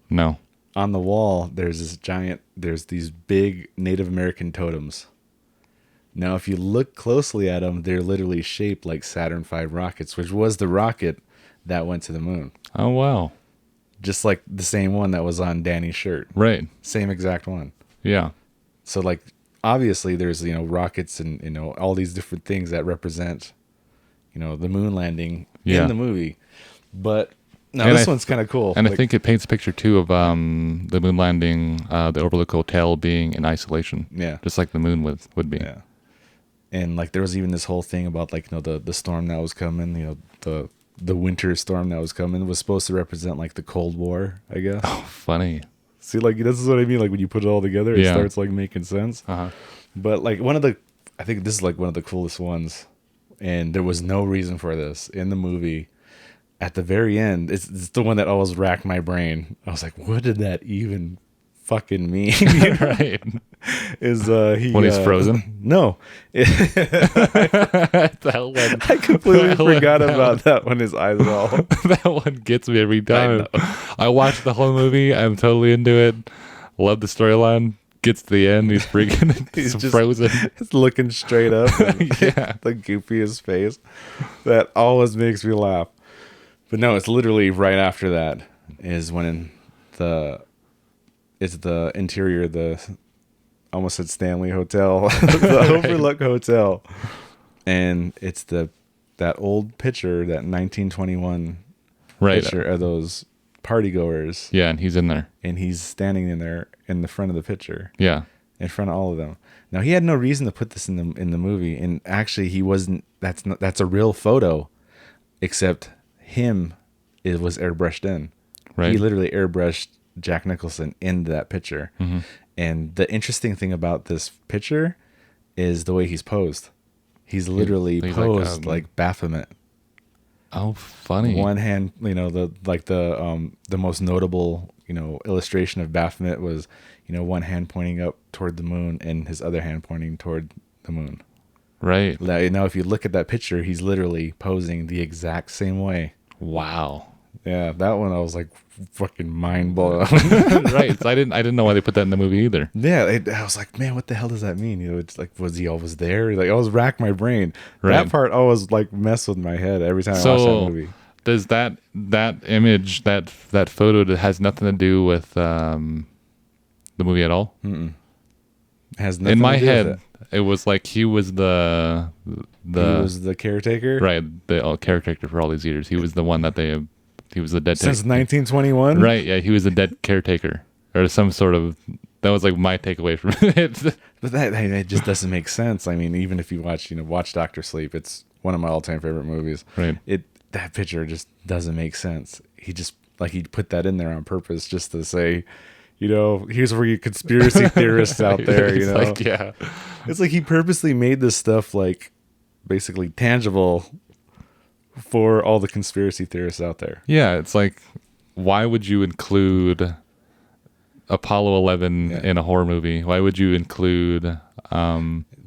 No. On the wall, there's these big Native American totems. Now, if you look closely at them, they're literally shaped like Saturn V rockets, which was the rocket that went to the moon. Oh, wow. Just like the same one that was on Danny's shirt. Right. Same exact one. Yeah. So, obviously there's, rockets and, all these different things that represent, the moon landing in the movie. But no, And this one's kind of cool. And I think it paints a picture too of the moon landing, the Overlook Hotel being in isolation. Yeah. Just like the moon would be. Yeah. And like there was even this whole thing about like, you know, the storm that was coming, you know, the winter storm that was coming was supposed to represent like the Cold War, I guess. Oh, funny. See, like this is what I mean. Like when you put it all together, it starts like making sense. But like I think this is like one of the coolest ones, and there was no reason for this in the movie. At the very end, it's the one that always racked my brain. I was like, what did that even fucking mean? Right. Is when he's frozen? No. I completely forgot about that when his eyes are all. That one gets me every time. I watched the whole movie. I'm totally into it. Love the storyline. Gets to the end, he's freaking he's just frozen. He's looking straight up. Yeah. The goofiest face. That always makes me laugh. But no, it's literally right after that is when it's the interior, I almost said Stanley Hotel, the Overlook Hotel. And it's that old picture, that 1921 picture of those partygoers. Yeah, and he's in there. And he's standing in there in the front of the picture. Yeah. In front of all of them. Now he had no reason to put this in the movie, and actually he wasn't. That's a real photo, except it was airbrushed in. Right. He literally airbrushed Jack Nicholson into that picture. Mm-hmm. And the interesting thing about this picture is the way he's posed. He's literally posed like Baphomet. Oh, funny. One hand, you know, the most notable, you know, illustration of Baphomet was, you know, one hand pointing up toward the moon and his other hand pointing toward the moon. Right. Now, if you look at that picture, he's literally posing the exact same way. Wow. Yeah, that one I was like fucking mind blown. Right. So I didn't know why they put that in the movie either. Yeah, I was like, man, what the hell does that mean? You know, it's like, was he always there? Like, I always racked my brain. Right. That part always like messed with my head every time I watched that movie. Does that image, that photo, that has nothing to do with the movie at all? Mm-mm. It has nothing in my to do head. with It was like he was the he was the caretaker, right? The caretaker for all these years. He was the one that he was the dead since 1921, right? Yeah, he was the dead caretaker or some sort of. That was like my takeaway from it. But that just doesn't make sense. I mean, even if you watch Dr. Sleep, it's one of my all-time favorite movies. Right. That picture just doesn't make sense. He put that in there on purpose just to say, you know, here's for you conspiracy theorists out there, you know. Like, yeah. It's like he purposely made this stuff like basically tangible for all the conspiracy theorists out there. Yeah, it's like, why would you include Apollo 11 in a horror movie? Why would you include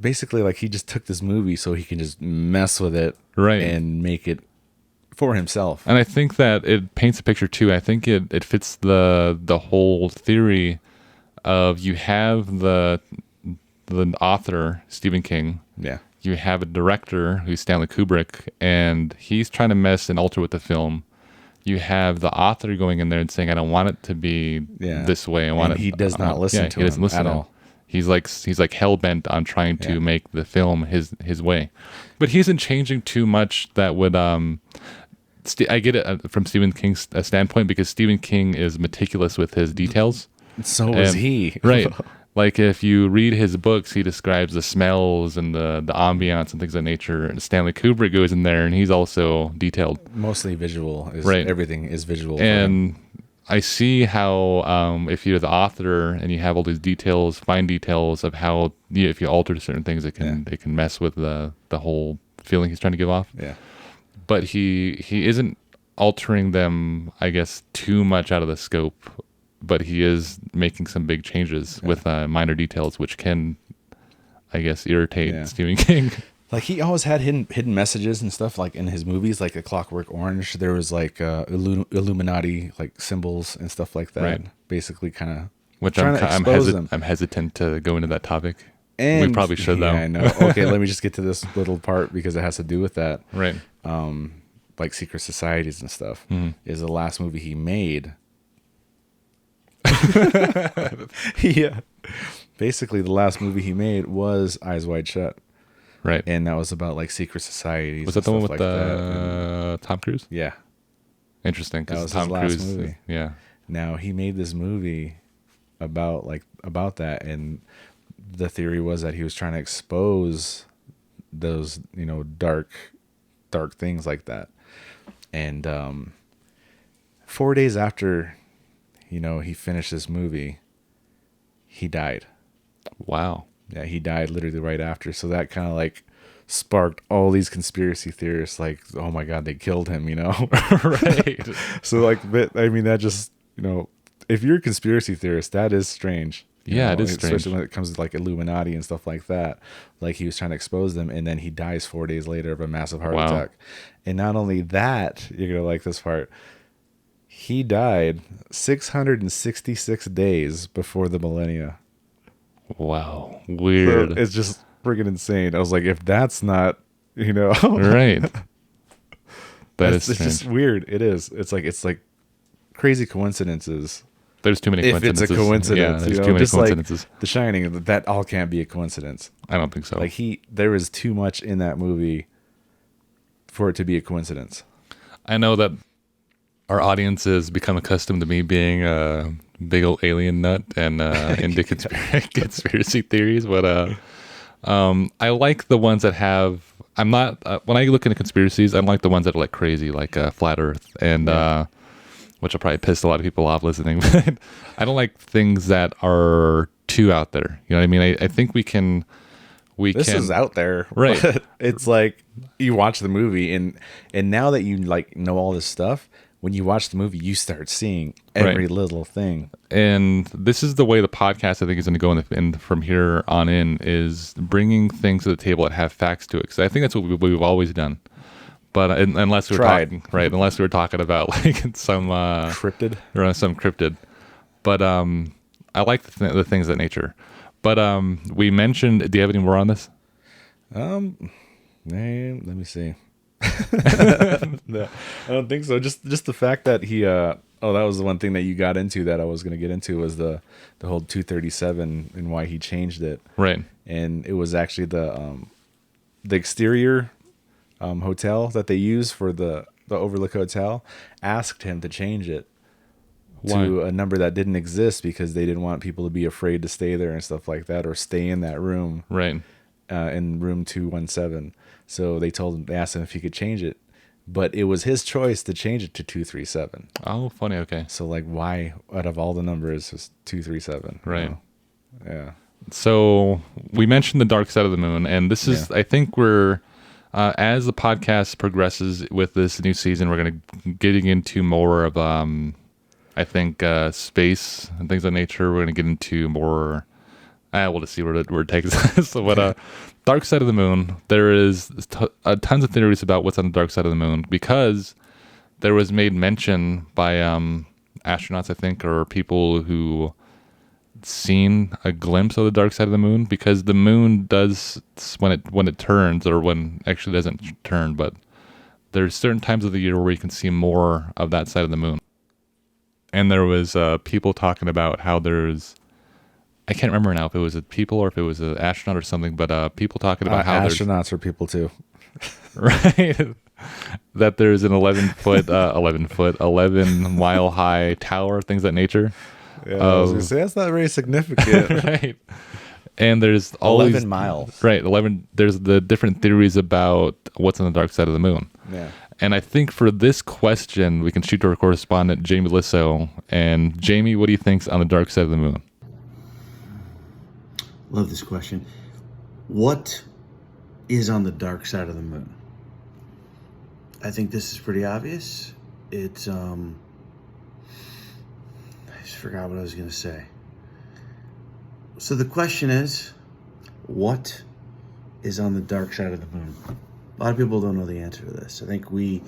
basically like he just took this movie so he can just mess with it, right, and make it for himself. And I think that it paints a picture too. I think it fits the whole theory of, you have the author Stephen King. Yeah. You have a director who's Stanley Kubrick, and he's trying to mess and alter with the film. You have the author going in there and saying, I don't want it to be this way. I want it. He does not listen to he doesn't listen at to all. He's like hell bent on trying to make the film his way, but he isn't changing too much that would I get it from Stephen King's standpoint, because Stephen King is meticulous with his details. So was he. Right. Like if you read his books, he describes the smells and the ambiance and things of that nature. And Stanley Kubrick goes in there and he's also detailed. Mostly visual. Right. Everything is visual. And I see how if you're the author and you have all these details, fine details of how if you alter certain things, it can mess with the whole feeling he's trying to give off. Yeah. But he isn't altering them, I guess, too much out of the scope. But he is making some big changes with minor details, which can, I guess, irritate Stephen King. Like he always had hidden messages and stuff, like in his movies, like A Clockwork Orange. There was like Illuminati like symbols and stuff like that. Right. Basically, kind of. Which I'm hesitant to go into that topic. And we probably should though. Yeah, I know. Okay, let me just get to this little part because it has to do with that. Right. Like secret societies and stuff is the last movie he made. Yeah. Basically, the last movie he made was Eyes Wide Shut. Right. And that was about like secret societies. Was that the one with like Tom Cruise? Yeah. Interesting. That was Tom his last Cruise, movie. Yeah. Now he made this movie about that, and the theory was that he was trying to expose those, dark things like that. And 4 days after, he finished this movie, he died. Wow. Yeah, he died literally right after. So that kind of like sparked all these conspiracy theorists, like, oh my God, they killed him, Right. So like, that just, if you're a conspiracy theorist, that is strange. Yeah, it is strange. Especially when it comes to like Illuminati and stuff like that. Like he was trying to expose them, and then he dies 4 days later of a massive heart attack. And not only that, you're going to like this part. He died 666 days before the millennia. Wow. Weird. So it's just freaking insane. I was like, if that's not, Right. It's just weird. It is. It's like crazy coincidences. There's too many coincidences. If it's a coincidence. Yeah, there's too many just coincidences. Like The Shining, that all can't be a coincidence. I don't think so. Like there is too much in that movie for it to be a coincidence. I know that our audience has become accustomed to me being a big old alien nut and into conspiracy theories, but I like the ones that have. I'm not when I look into conspiracies, I like the ones that are like crazy, like flat Earth, and which will probably piss a lot of people off listening. But I don't like things that are too out there. You know what I mean? I think we can. This is out there, right? It's like you watch the movie, and now that you like know all this stuff, when you watch the movie, you start seeing every little thing. And this is the way the podcast, I think, is going to go in from here on in, is bringing things to the table that have facts to it. Because I think that's what we've always done. But unless we were talking, right? Unless we were talking about like some cryptid, or some cryptid. But I like the things of nature. But we mentioned. Do you have any more on this? Let me see. No, I don't think so. Just the fact that he. That was the one thing that you got into that I was going to get into was the whole 237 and why he changed it. Right. And it was actually the exterior hotel that they use for the Overlook Hotel asked him to change it to a number that didn't exist because they didn't want people to be afraid to stay there and stuff like that, or stay in that room. Right. In room 217. So they asked him if he could change it, but it was his choice to change it to 237. Oh, funny. Okay. So like, why out of all the numbers was 237? Right. Yeah. So we mentioned the dark side of the moon, and this is, I think we're, as the podcast progresses with this new season, we're going to getting into more of, I think, space and things of nature. We're going to get into more. We'll just see where it takes us. So, but dark side of the moon, there is tons of theories about what's on the dark side of the moon, because there was made mention by astronauts, I think, or people who seen a glimpse of the dark side of the moon, because the moon does when it turns, or when actually doesn't turn, but there's certain times of the year where you can see more of that side of the moon. And there was people talking about how there's, I can't remember now if it was a people or if it was an astronaut or something, but people talking about how astronauts are people too. Right. That there's an 11 mile high tower, things of that nature. Yeah, I was gonna say, that's not very significant. Right. And there's 11 miles. Right. 11. There's the different theories about what's on the dark side of the moon. Yeah. And I think for this question, we can shoot to our correspondent, Jamie Lissow. And Jamie, what do you think's on the dark side of the moon? Love this question. What is on the dark side of the moon? I think this is pretty obvious. It's, I just forgot what I was going to say. So the question is, what is on the dark side of the moon? A lot of people don't know the answer to this. I think we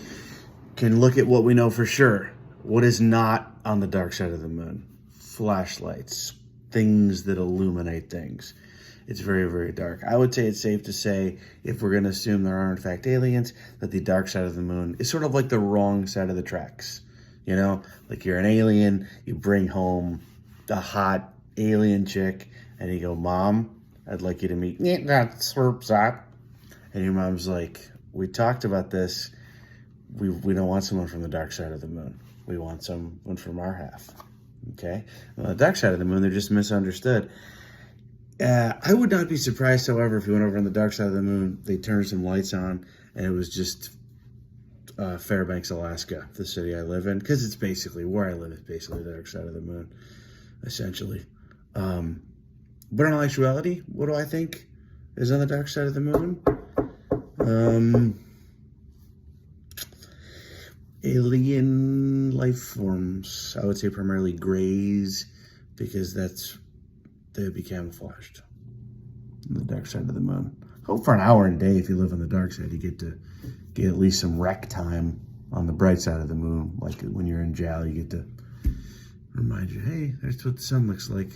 can look at what we know for sure. What is not on the dark side of the moon? Flashlights, things that illuminate things. It's very, very dark. I would say it's safe to say, if we're going to assume there are in fact aliens, that the dark side of the moon is sort of like the wrong side of the tracks. You know, like you're an alien, you bring home a hot alien chick, and you go, Mom, I'd like you to meet that slurps up. And your mom's like, we talked about this. We don't want someone from the dark side of the moon. We want someone from our half. Okay? On the dark side of the moon, they're just misunderstood. I would not be surprised, however, if we went over on the dark side of the moon, they turned some lights on, and it was just Fairbanks, Alaska, the city I live in, because it's basically where I live. It's basically the dark side of the moon, essentially. But in all actuality, what do I think is on the dark side of the moon? Alien life forms. I would say primarily grays, because they would be camouflaged on the dark side of the moon. Hope for an hour a day, if you live on the dark side, you get at least some rec time on the bright side of the moon. Like when you're in jail, you get to remind you, hey, that's what the sun looks like.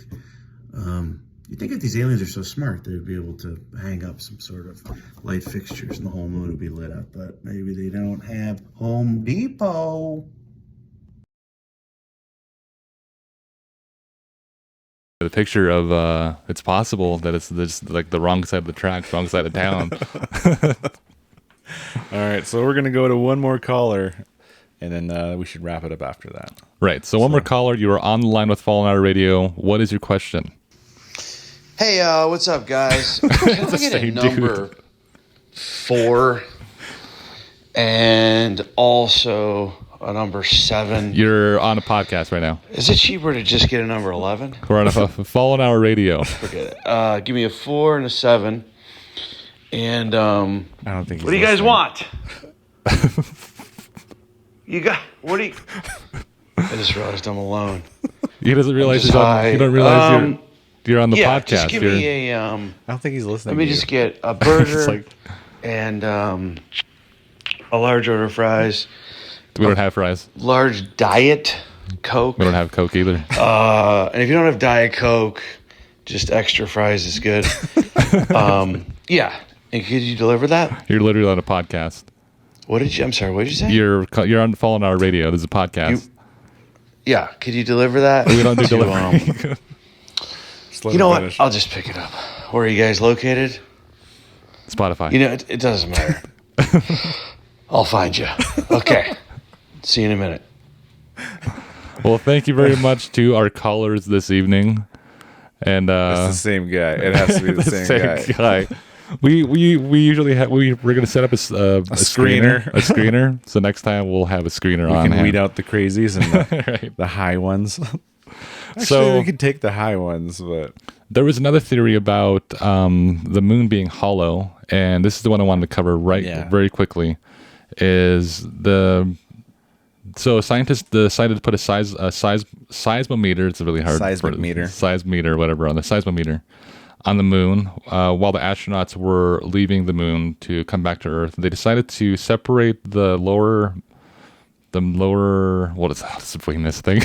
You think if these aliens are so smart, they'd be able to hang up some sort of light fixtures and the whole moon would be lit up, but maybe they don't have Home Depot. The picture of it's possible that it's just like the wrong side of the tracks, wrong side of town. All right, so we're gonna go to one more caller, and then we should wrap it up after that. Right. So one more caller. You are on the line with Fallen Hour Radio. What is your question? Hey, what's up, guys? Can I get a number 4 and also a number 7? You're on a podcast right now. Is it cheaper to just get a number 11? We're on a Fallen Hour Radio. Forget it. Give me a 4 and a 7. And I don't think. What do you guys want? What do you? I just realized I'm alone. He doesn't realize you don't realize you're on the podcast. Just give me a. I don't think he's listening. Let me just get a burger and a large order of fries. We don't have fries. Large Diet Coke. We don't have Coke either. And if you don't have Diet Coke, just extra fries is good. Yeah. And could you deliver that? You're literally on a podcast. I'm sorry, what did you say? You're on Fallen Hour Radio. There's a podcast. Yeah. Could you deliver that? We don't do delivery. You know what? I'll just pick it up. Where are you guys located? Spotify. You know, it doesn't matter. I'll find you. Okay. See you in a minute. Well, thank you very much to our callers this evening. And it's the same guy. It has to be the same guy. We usually have we're gonna set up a screener. So next time we'll have a screener on. We can weed out the crazies and the high ones. Actually, we could take the high ones, but there was another theory about the moon being hollow, and this is the one I wanted to cover very quickly. Scientists decided to put a seismometer. It's a really hard seismometer, whatever, on the seismometer on the moon while the astronauts were leaving the moon to come back to Earth. They decided to separate the lower. What is between this thing?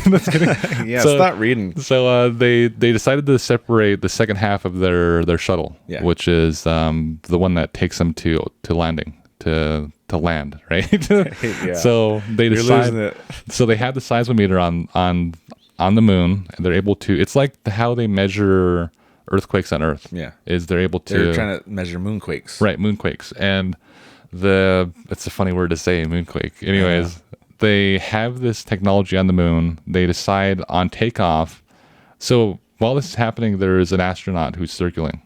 Stop reading. So they decided to separate the second half of their shuttle, which is the one that takes them to landing to land, right? Yeah. So they decided. So they had the seismometer on the moon, and they're able to. It's like how they measure earthquakes on Earth. Yeah, they're able to. They're trying to measure moonquakes. Right, moonquakes, and it's a funny word to say, moonquake. Anyways. They have this technology on the moon. They decide on takeoff. So while this is happening, there is an astronaut who's circling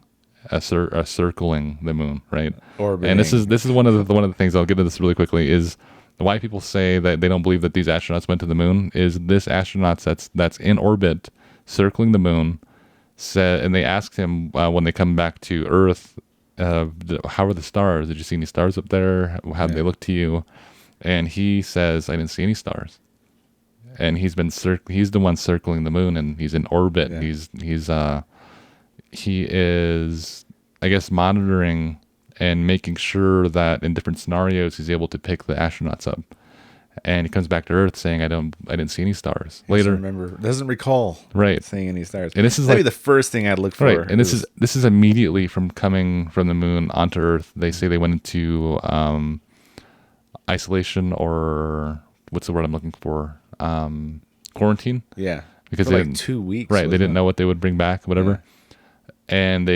the moon, right? Orbiting. And this is one of the things. I'll get into this really quickly. Is why people say that they don't believe that these astronauts went to the moon. Is this astronaut that's in orbit, circling the moon, and they asked him when they come back to Earth, how are the stars? Did you see any stars up there? How did they look to you? And he says, I didn't see any stars. And he's the one circling the moon, and he's in orbit. Yeah. He is, I guess, monitoring and making sure that in different scenarios he's able to pick the astronauts up. And he comes back to Earth saying, I didn't see any stars. Later, doesn't recall seeing any stars. And this is maybe the first thing I'd look for. Right. And this is immediately from coming from the moon onto Earth. They say they went into isolation, or what's the word I'm looking for? Quarantine. Yeah. Because for they like 2 weeks. Right. They didn't know what they would bring back, whatever. And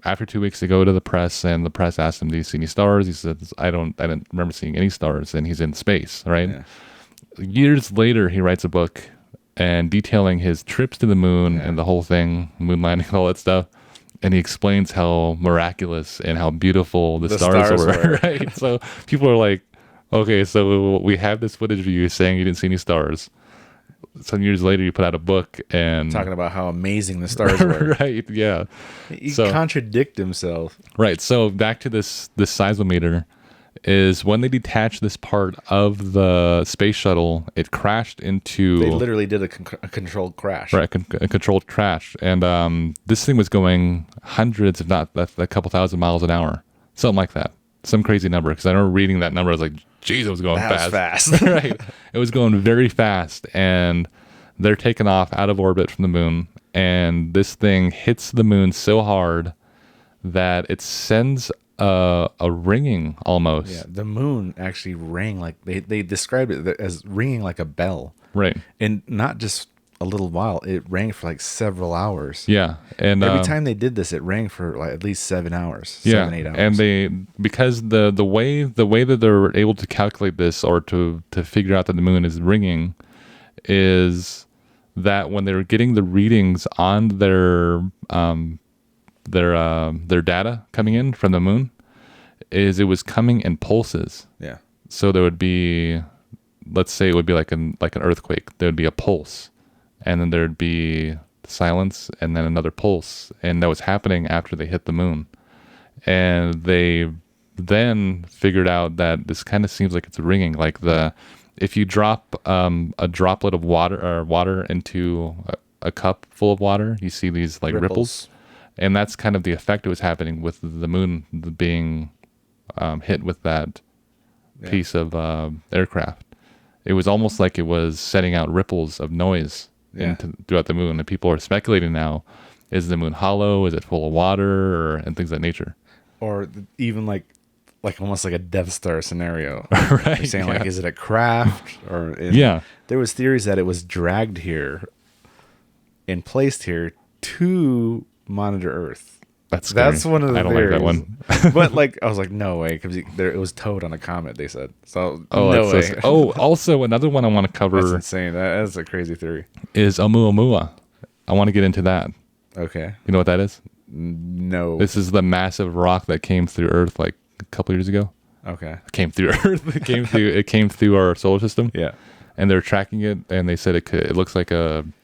after 2 weeks, they go to the press, and the press asks him, "Do you see any stars?" He says, "I didn't remember seeing any stars." And he's in space, right? Yeah. Years later, he writes a book and detailing his trips to the moon and the whole thing, moon landing, all that stuff. And he explains how miraculous and how beautiful the stars were. Right? So people are like, okay, so we have this footage of you saying you didn't see any stars. Some years later, you put out a book and talking about how amazing the stars were. Right? Yeah. He contradict himself. Right. So back to this seismometer is when they detached this part of the space shuttle, it crashed into. They literally did a controlled crash. Right, a controlled crash, and this thing was going hundreds, if not a couple thousand miles an hour, something like that, some crazy number. Because I remember reading that number, I was like, "Geez, it was going fast." Right, it was going very fast, and they're taken off out of orbit from the moon, and this thing hits the moon so hard that it sends a ringing almost. Yeah, the moon actually rang like they described it as ringing like a bell. Right, and not just a little while. It rang for like several hours. Yeah, and every time they did this, it rang for like at least 7 hours. Yeah, 7-8 hours. And because the way that they're able to calculate this or to figure out that the moon is ringing is that when they were getting the readings on their data coming in from the moon, is it was coming in pulses. Yeah. So there would be, let's say it would be like an earthquake. There would be a pulse, and then there'd be silence, and then another pulse, and that was happening after they hit the moon. And they then figured out that this kind of seems like it's ringing, like if you drop a droplet of water into a cup full of water, you see these like ripples. And that's kind of the effect that was happening with the moon being hit with that piece of aircraft. It was almost like it was setting out ripples of noise throughout the moon. And people are speculating now, is the moon hollow? Is it full of water? And things of that nature. Or even like almost like a Death Star scenario. Right. They're saying like, is it a craft? Or there was theories that it was dragged here and placed here to monitor Earth. That's one of the theories. I don't like that one. But like I was like, no way, because it was towed on a comet, they said. So no way. Also another one I want to cover. That's insane. That's a crazy theory. Is Oumuamua. I want to get into that. Okay. You know what that is? No. This is the massive rock that came through Earth like a couple years ago. Okay. It came through Earth. It came through our solar system. Yeah. And they're tracking it, and they said it looks like some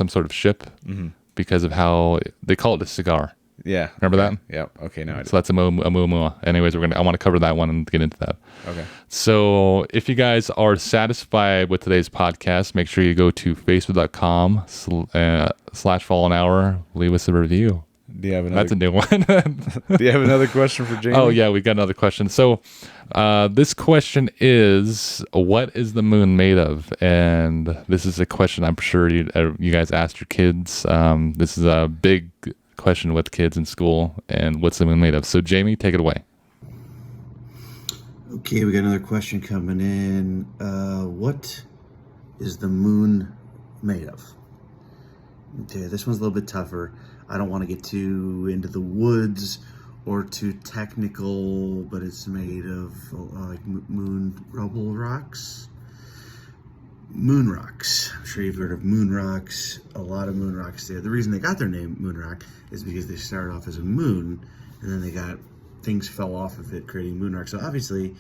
sort of ship. Mm-hmm. Because of how they call it a cigar. Yeah. Remember that? Yeah. Okay. No. So that's a Oumuamua. Anyways, I want to cover that one and get into that. Okay. So if you guys are satisfied with today's podcast, make sure you go to facebook.com/fallen hour. Leave us a review. Do you have another? That's a new one. Do you have another question for Jamie? Oh yeah, we got another question. So this question is, what is the moon made of? And this is a question I'm sure you guys asked your kids. This is a big question with kids in school. And what's the moon made of? So Jamie, take it away. Okay, we got another question coming in. What is the moon made of? Okay, this one's a little bit tougher. I don't want to get too into the woods or too technical, but it's made of like moon rubble rocks. Moon rocks. I'm sure you've heard of moon rocks. A lot of moon rocks there. The reason they got their name moon rock is because they started off as a moon, and then things fell off of it, creating moon rocks. So obviously,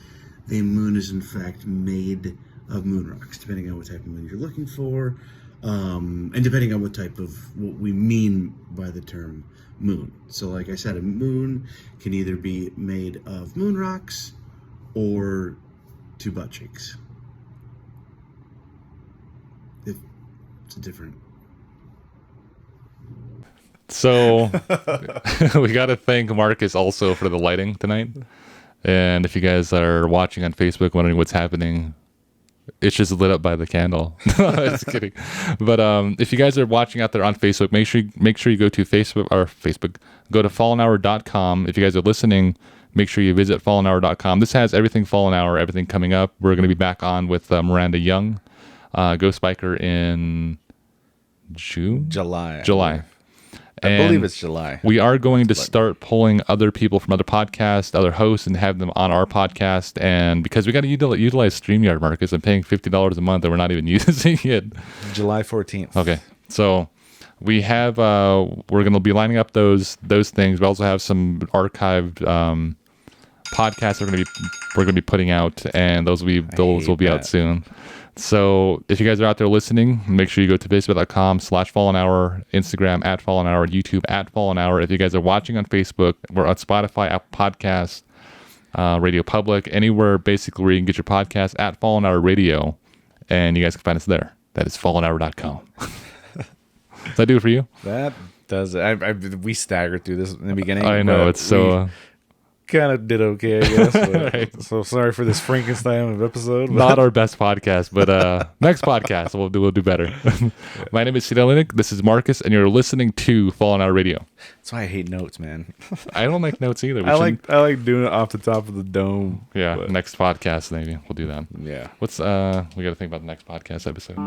the moon is in fact made of moon rocks, depending on what type of moon you're looking for. And depending on what we mean by the term moon. So like I said, a moon can either be made of moon rocks or two butt cheeks. It's a different. So we got to thank Markus also for the lighting tonight. And if you guys are watching on Facebook wondering what's happening, it's just lit up by the candle. Just kidding. But if you guys are watching out there on Facebook, make sure you go to go to fallenhour.com. If you guys are listening, make sure you visit fallenhour.com. This has everything Fallen Hour, everything coming up. We're going to be back on with Miranda Young, Ghost Biker in July. I believe it's July. We are going to start pulling other people from other podcasts, other hosts, and have them on our podcast. And because we got to utilize StreamYard, Marcus, I'm paying $50 a month and we're not even using it. July 14th. Okay. So we have, we're going to be lining up those things. We also have some archived podcasts we're going to be putting out, and those will be out soon. So if you guys are out there listening, make sure you go to facebook.com/FallenHour, Instagram @FallenHour, YouTube @FallenHour. If you guys are watching on Facebook, we're on Spotify, Apple Podcasts, Radio Public, anywhere basically where you can get your podcast @FallenHour Radio, and you guys can find us there. That is fallenhour.com. Does that do it for you? That does it. We staggered through this in the beginning. I know, it's so... kind of did okay, I guess. Right. So sorry for this Frankenstein of episode. Not our best podcast, but next podcast we'll do better. My name is Cdale. This is Marcus, and you're listening to Fallen Hour Radio. That's why I hate notes, man. I don't like notes either. I like doing it off the top of the dome. Yeah, but next podcast maybe we'll do that. Yeah. What's we got to think about the next podcast episode.